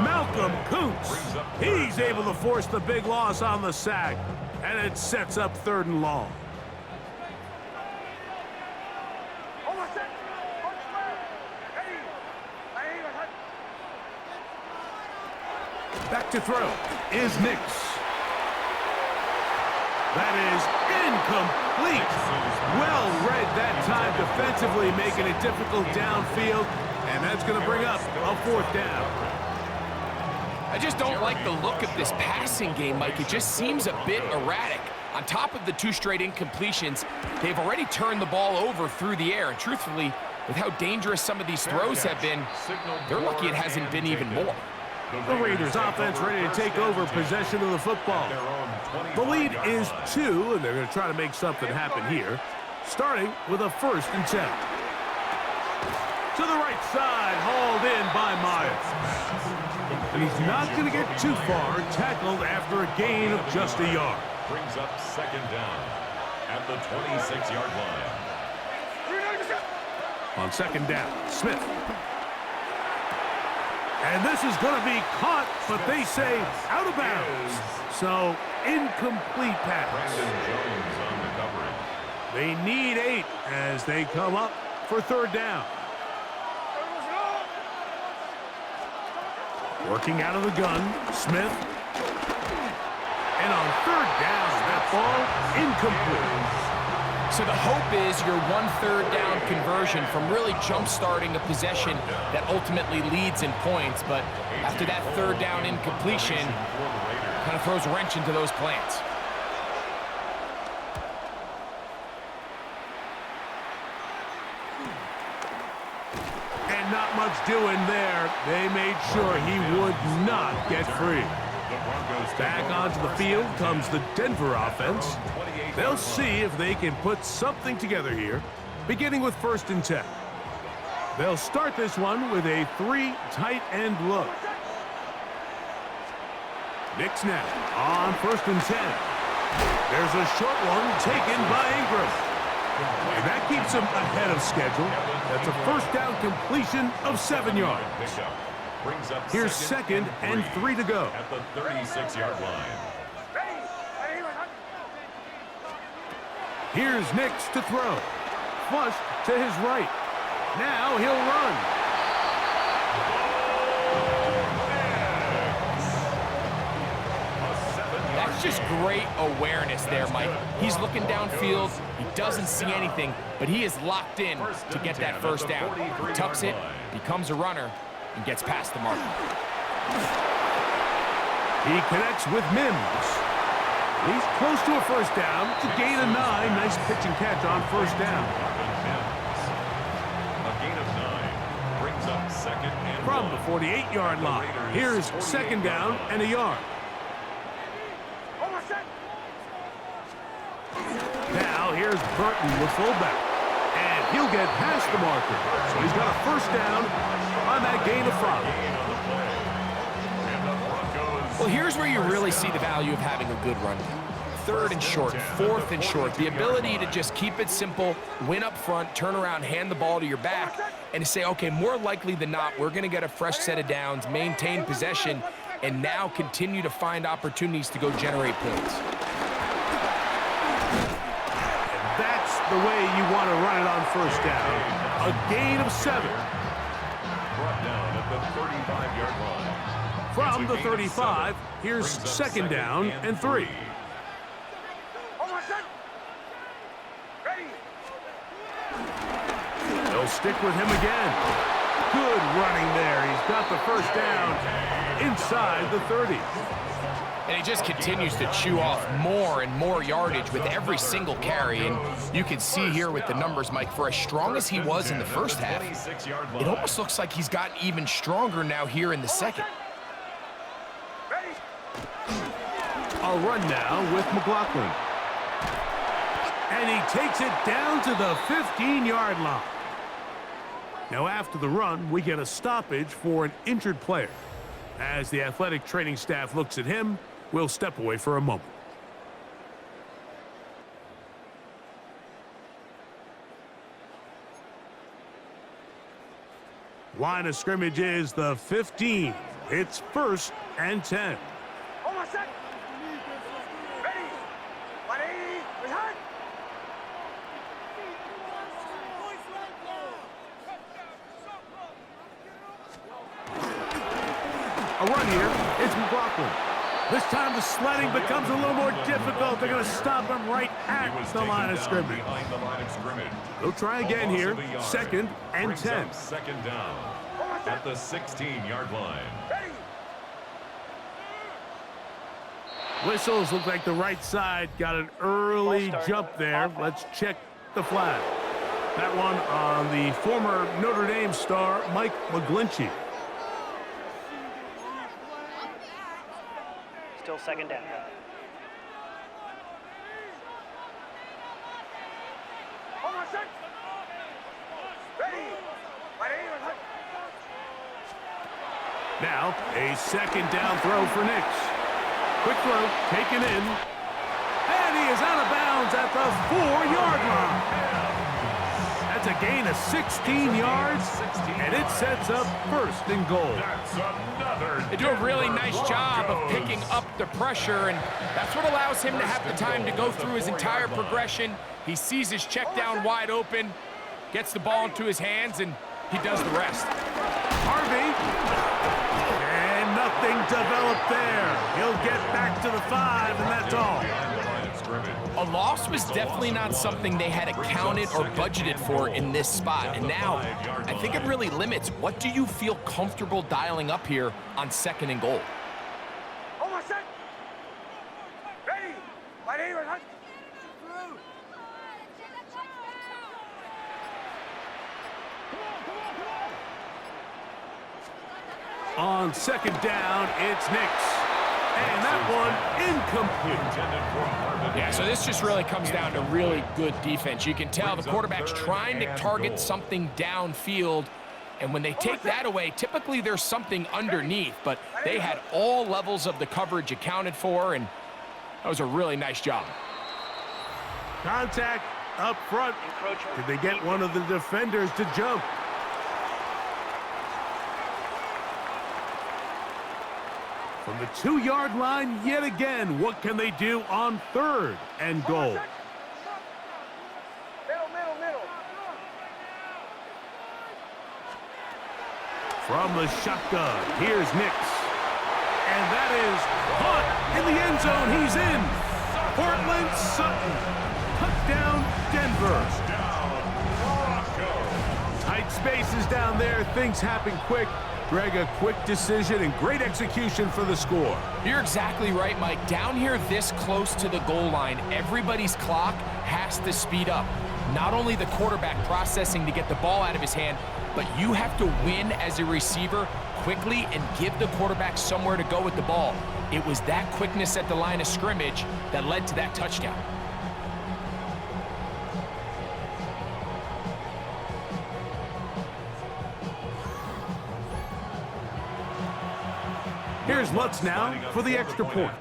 B: Malcolm Kuntz. He's able to force the big loss on the sack, and it sets up 3rd and long. Back to throw is Nix. That is incomplete. Well read that time defensively, making it difficult downfield, and that's going to bring up a 4th down.
C: I just don't like the look of this passing game, Mike. It just seems a bit erratic. On top of the 2 straight incompletions, they've already turned the ball over through the air. And truthfully, with how dangerous some of these throws have been, they're lucky it hasn't been even more.
B: The Raiders offense ready to take over possession of the football. The lead is 2, and they're going to try to make something happen here, starting with a 1st and 10. To the right side, hauled in by Myers. And he's not going to get too far, tackled after a gain of just a yard.
A: Brings up 2nd down at the 26-yard line.
B: On 2nd down, Smith. And this is going to be caught, but they say out of bounds. So, incomplete pass. They need 8 as they come up for 3rd down. Working out of the gun, Smith. And on 3rd down, that ball incomplete.
C: So the hope is your 1/3 down conversion from really jump-starting a possession that ultimately leads in points. But after that 3rd down incompletion, kind of throws a wrench into those plans.
B: And not much doing there. They made sure he would not get free. Back onto the field comes the Denver offense. They'll see if they can put something together here, beginning with 1st and 10. They'll start this one with a 3 tight end look. Nix now on 1st and 10. There's a short one taken by Ingram. And that keeps him ahead of schedule. That's a 1st down completion of 7 yards.
A: Brings up
B: Here's second and 3 to go.
A: at the 36-yard line.
B: Here's Nix to throw. Flush to his right. Now he'll run.
C: That's just great awareness there, Mike. He's looking downfield. He doesn't see anything, but he is locked in to get that first down. He tucks it, becomes a runner, and gets past the mark.
B: He connects with Mims. He's close to a first down. It's a gain of 9. Nice pitch and catch on first down.
A: A gain of 9 brings up second and
B: From
A: 1.
B: the 48-yard line. Here's second down and a yard. Now here's Burton with fullback. And he'll get past the marker. So he's got a first down on that gain of 5.
C: Well, here's where you really see the value of having a good run game. 3rd and short, 4th and short. The ability to just keep it simple, win up front, turn around, hand the ball to your back, and to say, okay, more likely than not, we're going to get a fresh set of downs, maintain possession, and now continue to find opportunities to go generate points.
B: That's the way you want to run it on first down. A gain of 7.
A: Brought down at the 35-yard line.
B: From the 35, here's second down and 3. They'll stick with him again. Good running there. He's got the first down inside the 30.
C: And he just continues to chew off more and more yardage with every single carry. And you can see here with the numbers, Mike, for as strong as he was in the first half, it almost looks like he's gotten even stronger now here in the second.
B: A run now with McLaughlin. And he takes it down to the 15-yard line. Now after the run, we get a stoppage for an injured player. As the athletic training staff looks at him, we'll step away for a moment. Line of scrimmage is the 15. It's 1st and 10. A run here. It's McLaughlin. This time the sledding becomes a little more difficult. They're going to stop him right at the line of scrimmage. They'll try again here. 2nd and 10.
A: Second down at the 16-yard line.
B: Whistles look like the right side got an early jump there. Let's check the flag. That one on the former Notre Dame star, Mike McGlinchey.
F: Still second down.
B: Now, a second down throw for Nix. Quick throw, taken in. And he is out of bounds at the 4-yard line. That's a gain of 16 yards, and it sets up 1st and goal.
C: They do a really nice job of picking up the pressure, and that's what allows him to have the time to go through his entire progression. He sees his check down wide open, gets the ball into his hands, and he does the rest.
B: Harvey. And nothing developed there. He'll get back to the 5, and that's all.
C: A loss was definitely not something they had accounted or budgeted for in this spot. And now, I think it really limits. What do you feel comfortable dialing up here on 2nd and goal?
B: On 2nd down, it's Nix. And that one incomplete.
C: Yeah, so this just really comes down to really good defense. You can tell the quarterback's trying to target something downfield, and when they take that away, typically there's something underneath, but they had all levels of the coverage accounted for, and that was a really nice job.
B: Contact up front. Did they get one of the defenders to jump? From the 2-yard line yet again, what can they do on 3rd and goal?
D: Middle.
B: From the shotgun, here's Nix. And that is caught in the end zone. He's in. Cortland Sutton. Touchdown, Denver. Tight spaces down there. Things happen quick. Greg, a quick decision and great execution for the score.
C: You're exactly right, Mike. Down here this close to the goal line, everybody's clock has to speed up. Not only the quarterback processing to get the ball out of his hand, but you have to win as a receiver quickly and give the quarterback somewhere to go with the ball. It was that quickness at the line of scrimmage that led to that touchdown.
B: Here's Lutz now for the extra point.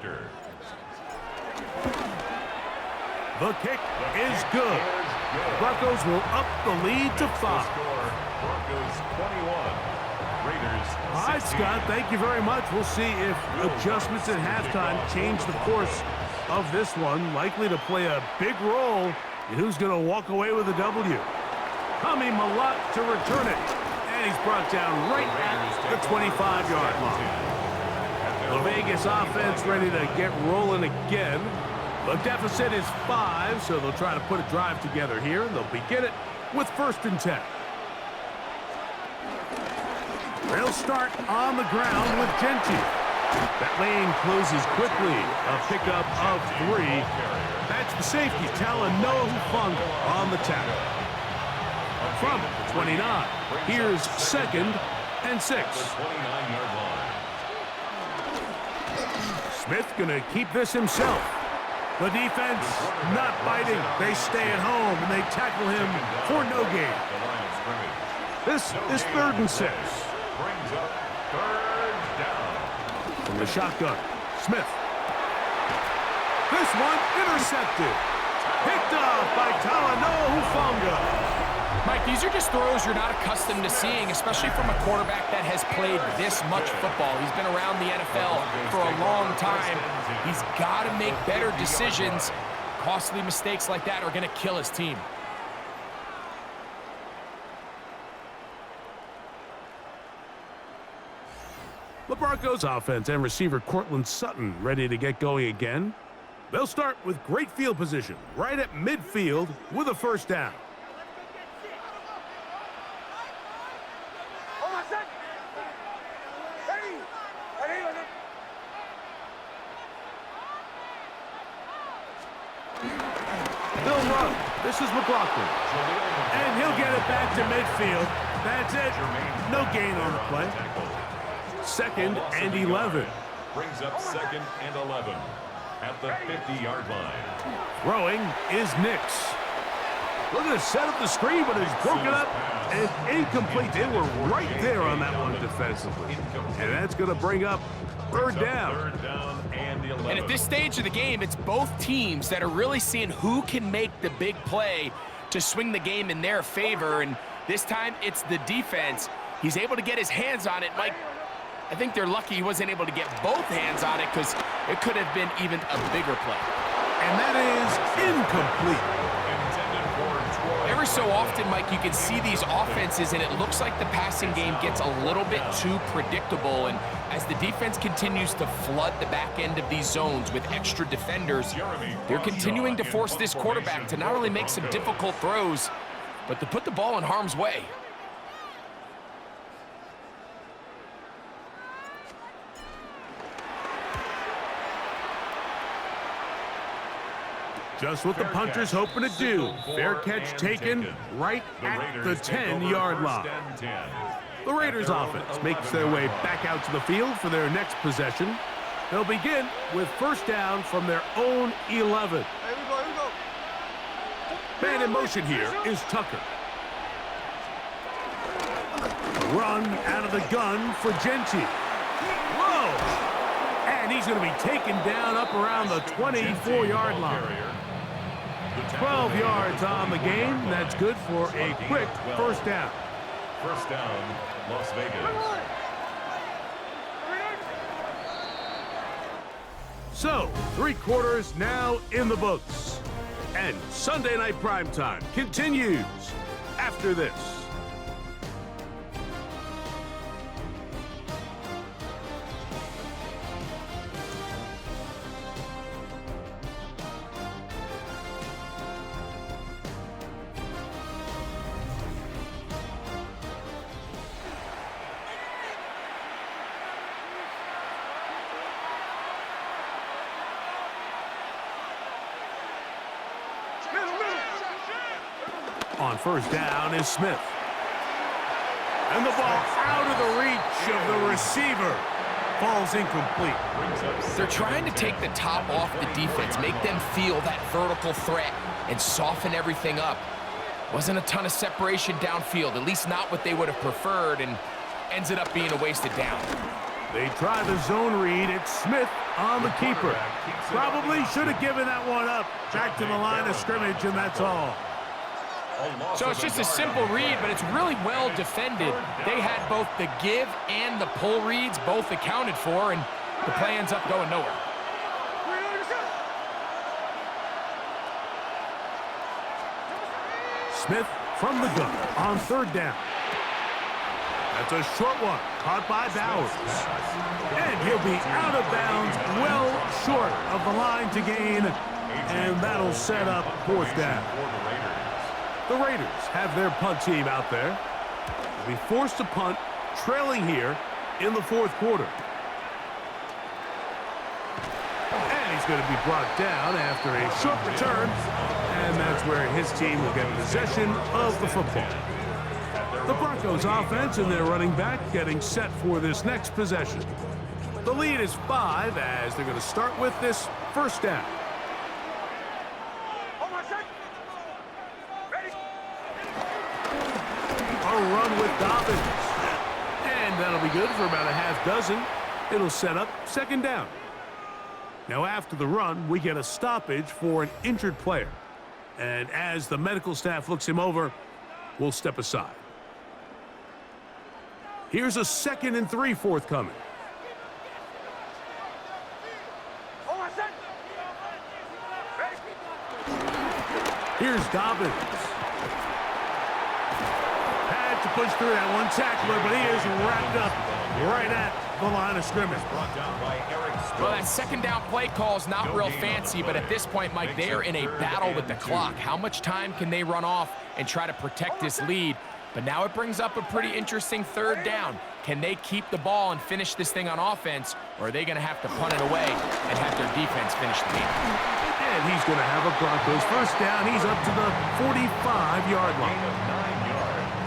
B: The kick is good. Broncos will up the lead to 5.
A: Broncos 21. Raiders 16.
B: All right, Scott, thank you very much. We'll see if adjustments at halftime change the course of this one. Likely to play a big role in who's going to walk away with a W. Hami Malat to return it. And he's brought down right at the 25-yard line. The Vegas offense ready to get rolling again. The deficit is 5, so they'll try to put a drive together here. They'll begin it with 1st and 10. They'll start on the ground with Genty. That lane closes quickly. A pickup of 3. That's the safety, Talanoa Hufanga on the tackle. From the 29, here's 2nd and 6.
A: 29-yard line.
B: Smith gonna keep this himself. The defense not biting. They stay at home and they tackle him for no gain. This is 3rd and 6.
A: Brings up 3rd down.
B: From the shotgun, Smith. This one intercepted. Picked off by Talanoa Hufanga.
C: Mike, these are just throws you're not accustomed to seeing, especially from a quarterback that has played this much football. He's been around the NFL for a long time. He's got to make better decisions. Costly mistakes like that are going to kill his team.
B: The Broncos offense and receiver Cortland Sutton ready to get going again. They'll start with great field position right at midfield with a 1st down. They'll run. This is McLaughlin. And he'll get it back to midfield. That's it. No gain on the play. 2nd and 11.
A: Brings up 2nd and 11 at the 50-yard line.
B: Throwing is Nix. Looking to set up the screen, but it's broken up and incomplete. They were right there on that one defensively. And that's going to bring up 3rd down.
A: 3rd down and 11.
C: And at this stage of the game, it's both teams that are really seeing who can make the big play to swing the game in their favor. And this time, it's the defense. He's able to get his hands on it. Mike, I think they're lucky he wasn't able to get both hands on it because it could have been even a bigger play.
B: And that is incomplete.
C: Every so often, Mike, you can see these offenses, and it looks like the passing game gets a little bit too predictable. And as the defense continues to flood the back end of these zones with extra defenders, they're continuing to force this quarterback to not only make some difficult throws, but to put the ball in harm's way.
B: Just what the punter's hoping to do. Fair catch taken right at the 10-yard line. The Raiders offense makes their way back out to the field for their next possession. They'll begin with 1st down from their own 11.
D: Here we go.
B: Man in motion here is Tucker. Run out of the gun for Genty. Whoa! And he's going to be taken down up around the 24-yard line. 12 yards on the game. That's good for a quick 1st down.
A: 1st down, Las Vegas.
B: So, 3 quarters now in the books. And Sunday Night Primetime continues after this. On first down is Smith. And the ball out of the reach of the receiver. Falls incomplete.
C: They're trying to take the top off the defense, make them feel that vertical threat, and soften everything up. Wasn't a ton of separation downfield, at least not what they would have preferred, and ends up being a wasted down.
B: They try the zone read. It's Smith on the keeper. Probably should have given that one up. Back to the line of scrimmage, and that's all.
C: So it's just a simple read, but it's really well defended. They had both the give and the pull reads both accounted for, and the play ends up going nowhere.
B: Smith from the gun on third down. That's a short one, caught by Bowers. And he'll be out of bounds, well short of the line to gain, and that'll set up fourth down. The Raiders have their punt team out there. They'll be forced to punt, trailing here in the fourth quarter. And he's going to be brought down after a short return, and that's where his team will get possession of the football. The Broncos offense and their running back getting set for this next possession. The lead is 5 as they're going to start with this first down. A run with Dobbins. And that'll be good for about a half dozen. It'll set up second down. Now after the run, we get a stoppage for an injured player. And as the medical staff looks him over, we'll step aside. Here's a 2nd and 3 forthcoming. Here's Dobbins. Had to push through that one tackler, but he is wrapped up right at the line of scrimmage.
C: Well, that second down play call is not real fancy, but at this point, Mike, they are in a battle with the clock. How much time can they run off and try to protect this lead? But now it brings up a pretty interesting third down. Can they keep the ball and finish this thing on offense, or are they going to have to punt it away and have their defense finish the game?
B: And he's going to have a Broncos first down. He's up to the 45-yard line.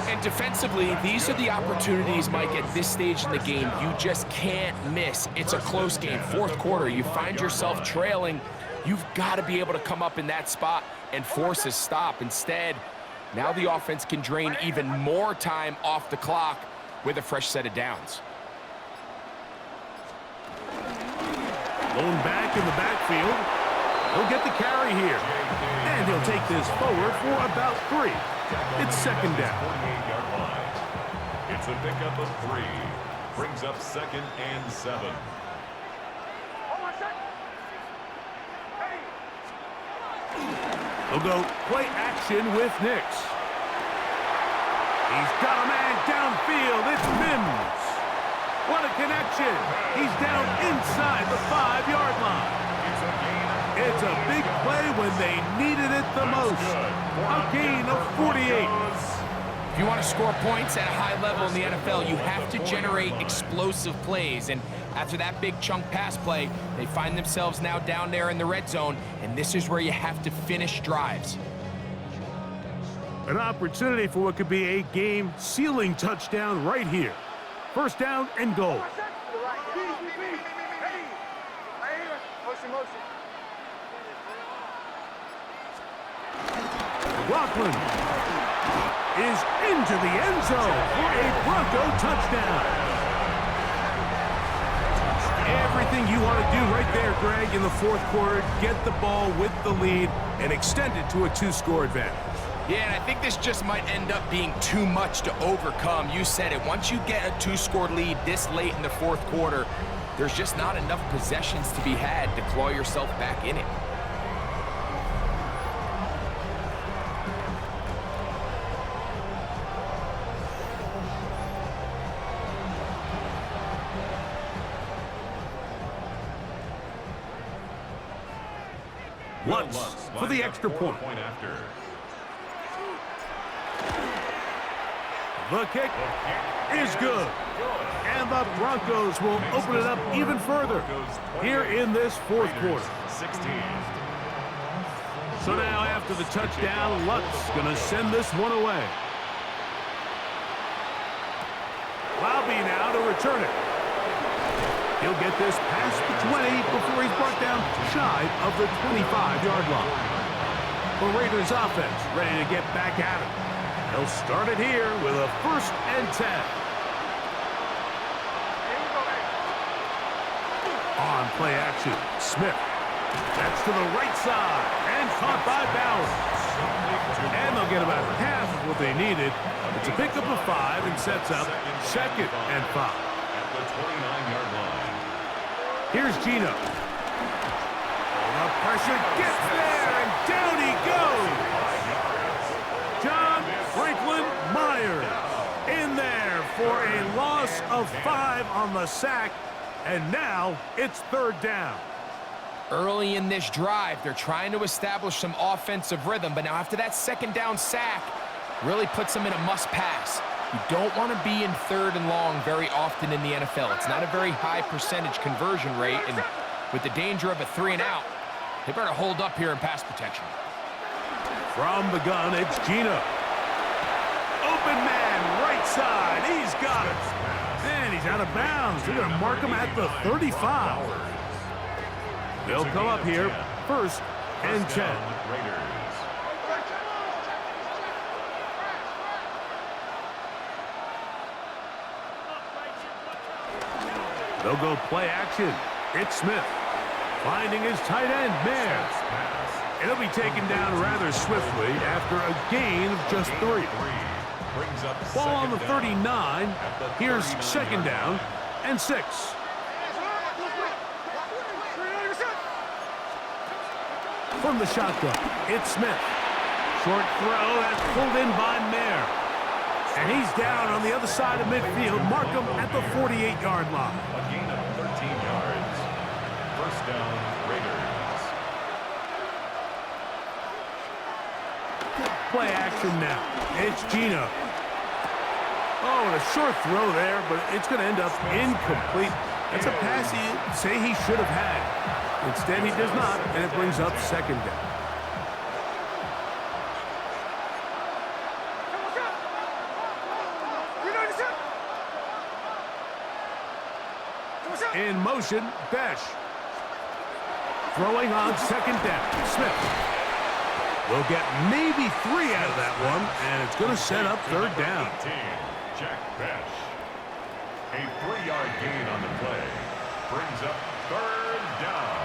C: And defensively, these are the opportunities, Mike, at this stage in the game you just can't miss. It's a close game. Fourth quarter, you find yourself trailing. You've got to be able to come up in that spot and force a stop. Instead, now the offense can drain even more time off the clock with a fresh set of downs.
B: Lone back in the backfield. He'll get the carry here. And he'll take this forward for about 3. It's second down.
A: It's a pickup of 3. Brings up 2nd and 7.
B: He'll go play action with Nix. He's got a man downfield. It's Mims. What a connection. He's down inside the 5-yard line. It's a big play when they needed it the most. A gain of 48.
C: If you want to score points at a high level in the NFL, you have to generate explosive plays. And after that big chunk pass play, they find themselves now down there in the red zone, and this is where you have to finish drives.
B: An opportunity for what could be a game-sealing touchdown right here. First down and goal. Rockland is into the end zone for a Bronco touchdown. Everything you want to do right there, Greg, in the fourth quarter, get the ball with the lead and extend it to a 2-score advantage.
C: Yeah, and I think this just might end up being too much to overcome. You said it. Once you get a 2-score lead this late in the fourth quarter, there's just not enough possessions to be had to claw yourself back in it.
B: Lutz for the extra point.
A: After.
B: The kick is good. And the Broncos will open it up even further here in this fourth quarter.
A: 16.
B: So now after the touchdown, Lutz going to send this one away. Laube now to return it. He'll get this past the 20 before he's brought down shy of the 25-yard line. The Raiders offense ready to get back at it. They'll start it here with a 1st and 10. On play action, Smith. That's to the right side and caught by Bowers. And they'll get about half of what they needed. It's a pickup of 5 and sets up 2nd and 5.
A: At the 29-yard line.
B: Here's Gino. The pressure gets there, and down he goes. John Franklin Myers in there for a loss of 5 on the sack, and now it's 3rd down.
C: Early in this drive, they're trying to establish some offensive rhythm, but now after that 2nd down sack, really puts them in a must-pass. You don't want to be in 3rd and long very often in the NFL. It's not a very high percentage conversion rate, and with the danger of a 3 and out, they better hold up here in pass protection.
B: From the gun, it's Gino. Open man, right side. He's got it. And he's out of bounds. They're going to mark him at the 35. They'll come up here, 1st and 10. They'll go play action. It's Smith. Finding his tight end, Mayer. It'll be taken down rather swiftly after a gain of just 3. Ball on the 39. Here's 2nd down and 6. From the shotgun, it's Smith. Short throw that's pulled in by Mayer. And he's down on the other side of midfield. Mark him at the 48-yard line.
A: A gain of 13 yards. 1st down, Raiders.
B: Play action now. It's Gino. Oh, and a short throw there, but it's going to end up incomplete. That's a pass he'd say he should have had. Instead, he does not, and it brings up 2nd down. In motion, Besh. Throwing on 2nd down, Smith. We'll get maybe 3 out of that one, and it's going to set up 3rd down.
A: Jack Besh. A 3-yard gain on the play. Brings up 3rd down.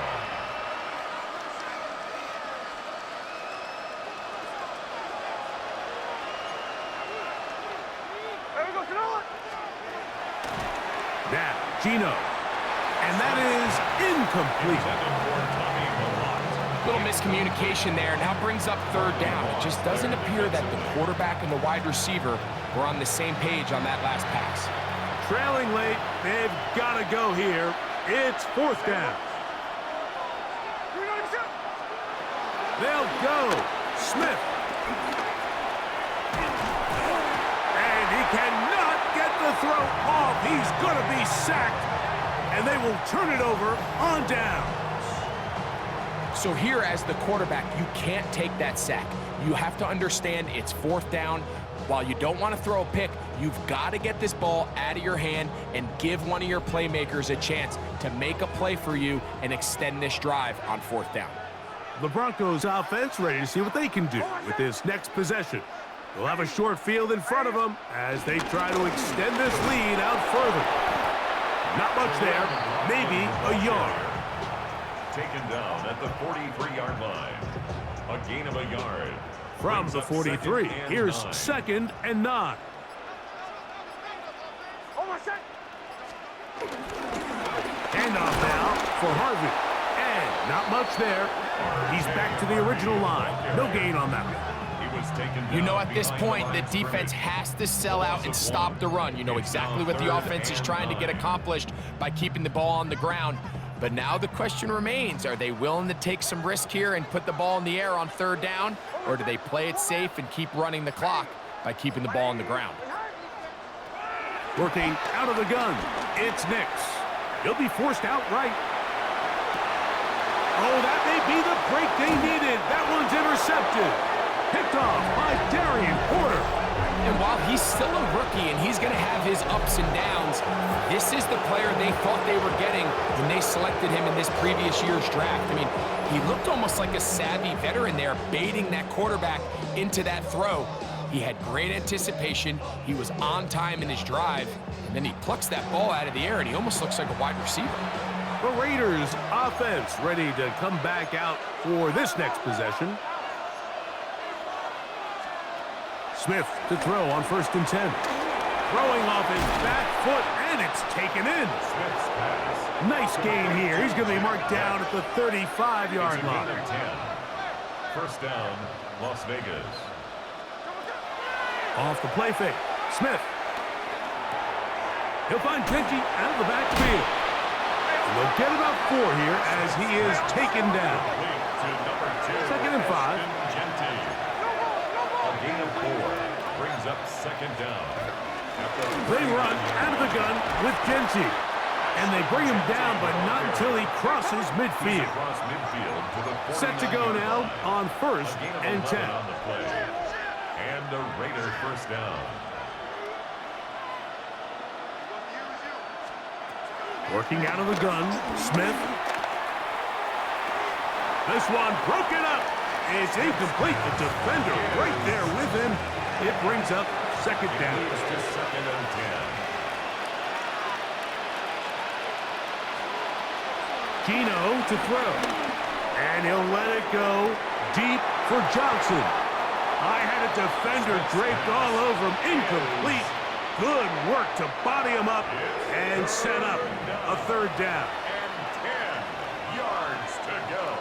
B: Now, Gino. And that is incomplete.
C: Little miscommunication there. Now brings up 3rd down. It just doesn't appear that the quarterback and the wide receiver were on the same page on that last pass.
B: Trailing late, they've got to go here. It's 4th down. They'll go. Smith. And he cannot get the throw off. He's going to be sacked. And they will turn it over on downs.
C: So here as the quarterback, you can't take that sack. You have to understand it's 4th down. While you don't want to throw a pick, you've got to get this ball out of your hand and give one of your playmakers a chance to make a play for you and extend this drive on 4th down.
B: The Broncos offense ready to see what they can do with this next possession. They'll have a short field in front of them as they try to extend this lead out further. Not much there, maybe a yard.
A: Taken down at the 43-yard line. A gain of a yard.
B: From the 43, here's 2nd and 9. for Harvey. And not much there. He's back to the original line. No gain on that one.
A: He was taken down.
C: You know, at this
A: behind
C: point, the
A: line of
C: defense
A: scrimmage.
C: has to sell out and stop the run. You know exactly what the offense is trying to get accomplished by keeping the ball on the ground. But now the question remains, are they willing to take some risk here and put the ball in the air on third down? Or do they play it safe and keep running the clock by keeping the ball on the ground?
B: Working out of the gun. It's Nix. He'll be forced out right. Oh, that may be the break they needed. That one's intercepted. Picked off by Darian Porter.
C: And while he's still a rookie and he's going to have his ups and downs, this is the player they thought they were getting when they selected him in this previous year's draft. I mean, he looked almost like a savvy veteran there, baiting that quarterback into that throw. He had great anticipation. He was on time in his drive, and then he plucks that ball out of the air, and he almost looks like a wide receiver.
B: The Raiders offense ready to come back out for this next possession. Smith to throw on 1st and 10. Throwing off his back foot, and it's taken in.
A: Smith's pass.
B: Nice gain here. He's going to be marked down at the 35-yard
A: It's a
B: line.
A: gain of 10. First down, Las Vegas.
B: Off the play fake. Smith. He'll find Genji out of the backfield. They'll get about 4 here as he is taken down.
A: To number 2.
B: 2nd and 5.
A: Genti. A gain of 4 brings up 2nd down.
B: They run out of the gun with Genji. And they bring him down, but not until he crosses midfield.
A: Across midfield to the
B: Set to go now on 1st and 10.
A: On the play. And the Raider first down.
B: Working out of the gun, Smith. This one broken up. It's incomplete. The defender right there with him. It brings up 2nd down.
A: Moves to 2nd and 10.
B: Gino to throw. And he'll let it go deep for Johnson. I had a defender draped all over him. Incomplete. Good work to body him up and set up a 3rd down.
A: And 10 yards to go.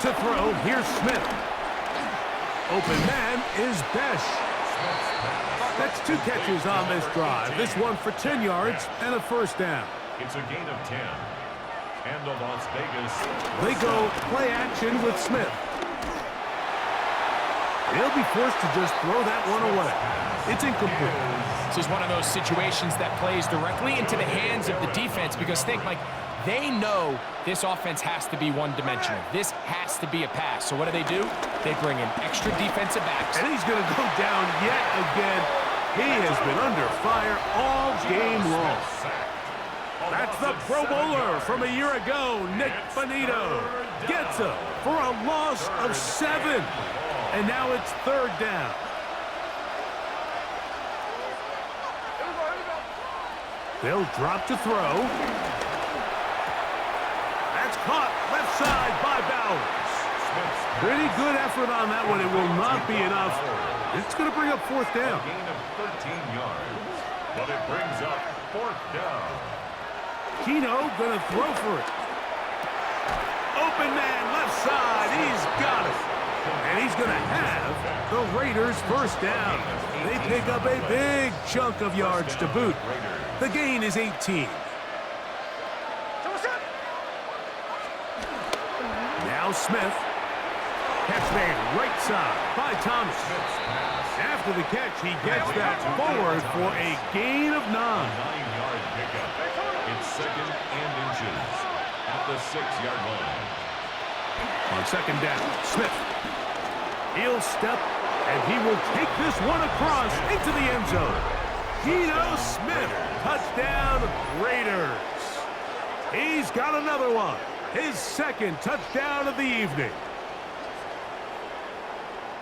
B: To throw, here's Smith. Open man is Besh. That's 2 catches on this drive. This one for 10 yards and a 1st down.
A: It's a gain of 10. And the Las Vegas.
B: They go play action with Smith. He'll be forced to just throw that one away. It's incomplete.
C: This is one of those situations that plays directly into the hands of the defense because think, Mike, they know this offense has to be one-dimensional. This has to be a pass. So what do? They bring in extra defensive backs.
B: And he's going to go down yet again. He has been under fire all game long. That's the Pro Bowler from a year ago, Nick Bonito. Gets him for a loss of 7. And now it's 3rd down. They'll drop to throw. That's caught left side by Bowers. Pretty good effort on that one. It will not be enough. It's going to bring up 4th down.
A: A gain of 13 yards. But it brings up 4th down.
B: Keno going to throw for it. Open man left side. He's got it. And he's going to have the Raiders first down. They pick up a big chunk of yards to boot. The gain is 18. Now Smith. Catch made right side by Thomas. After the catch, he gets that forward for a gain of 9.
A: 9-yard pickup. It's 2nd and inches at the 6-yard line.
B: On 2nd down, Smith. He'll step, and he will take this one across into the end zone. Geno Smith, touchdown Raiders. He's got another one. His 2nd touchdown of the evening.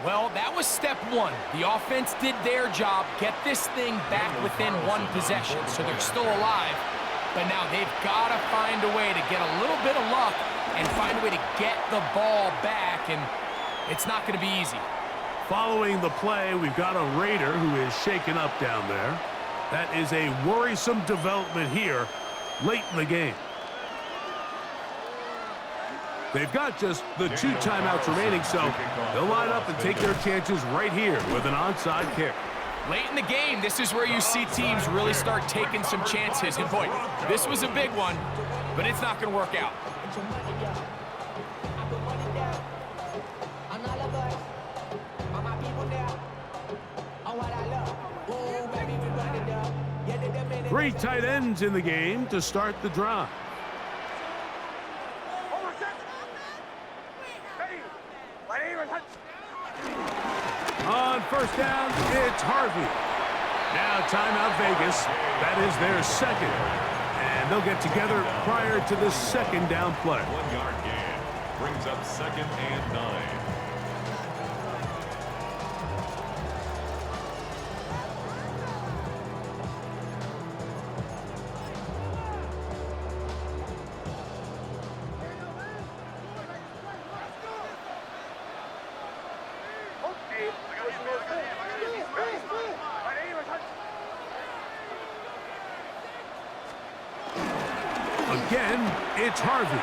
C: Well, that was step 1. The offense did their job, get this thing back within 1 possession, so they're still alive. But now they've got to find a way to get a little bit of luck and find a way to get the ball back, and it's not going to be easy.
B: Following the play, we've got a Raider who is shaken up down there. That is a worrisome development here late in the game. They've got just the 2 timeouts remaining, so they'll line up and take their chances right here with an onside kick.
C: Late in the game, this is where you see teams really start taking some chances. And boy, this was a big one, but it's not going to work out.
B: Three tight ends in the game to start the drive. On first down, it's Harvey. Now timeout Vegas. That is their second. And they'll get together prior to the second down play.
A: 1-yard gain. Brings up 2nd and 9.
B: Again, it's Harvey.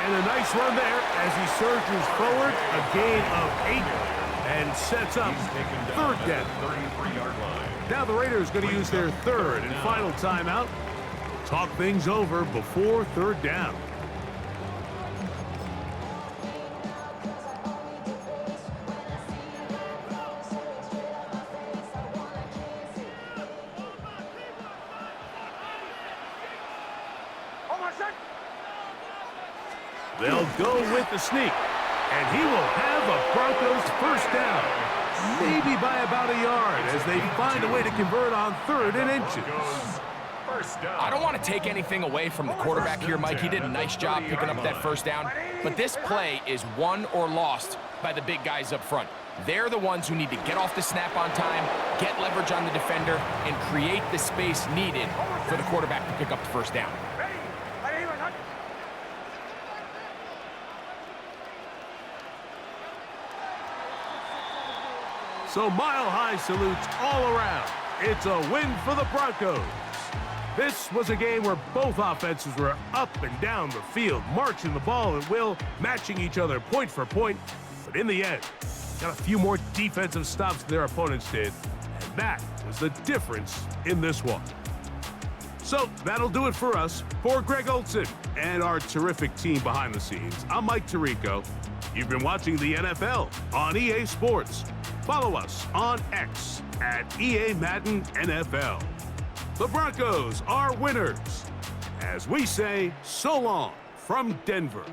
B: And a nice run there as he surges forward, a gain of 8, and sets up third down.
A: 33-yard line.
B: Now the Raiders going to use their third and final timeout. Talk things over before third down. They'll go with the sneak, and he will have a Broncos first down. Maybe by about a yard as they find a way to convert on 3rd and inches.
A: First down.
C: I don't want to take anything away from the quarterback here, Mike. He did a nice job picking up that first down. But this play is won or lost by the big guys up front. They're the ones who need to get off the snap on time, get leverage on the defender, and create the space needed for the quarterback to pick up the first down.
B: So mile-high salutes all around. It's a win for the Broncos. This was a game where both offenses were up and down the field, marching the ball at will, matching each other point for point. But in the end, got a few more defensive stops than their opponents did. And that was the difference in this one. So that'll do it for us. For Greg Olson and our terrific team behind the scenes, I'm Mike Tirico. You've been watching the NFL on EA Sports. Follow us on X at EA Madden NFL. The Broncos are winners. As we say, so long from Denver.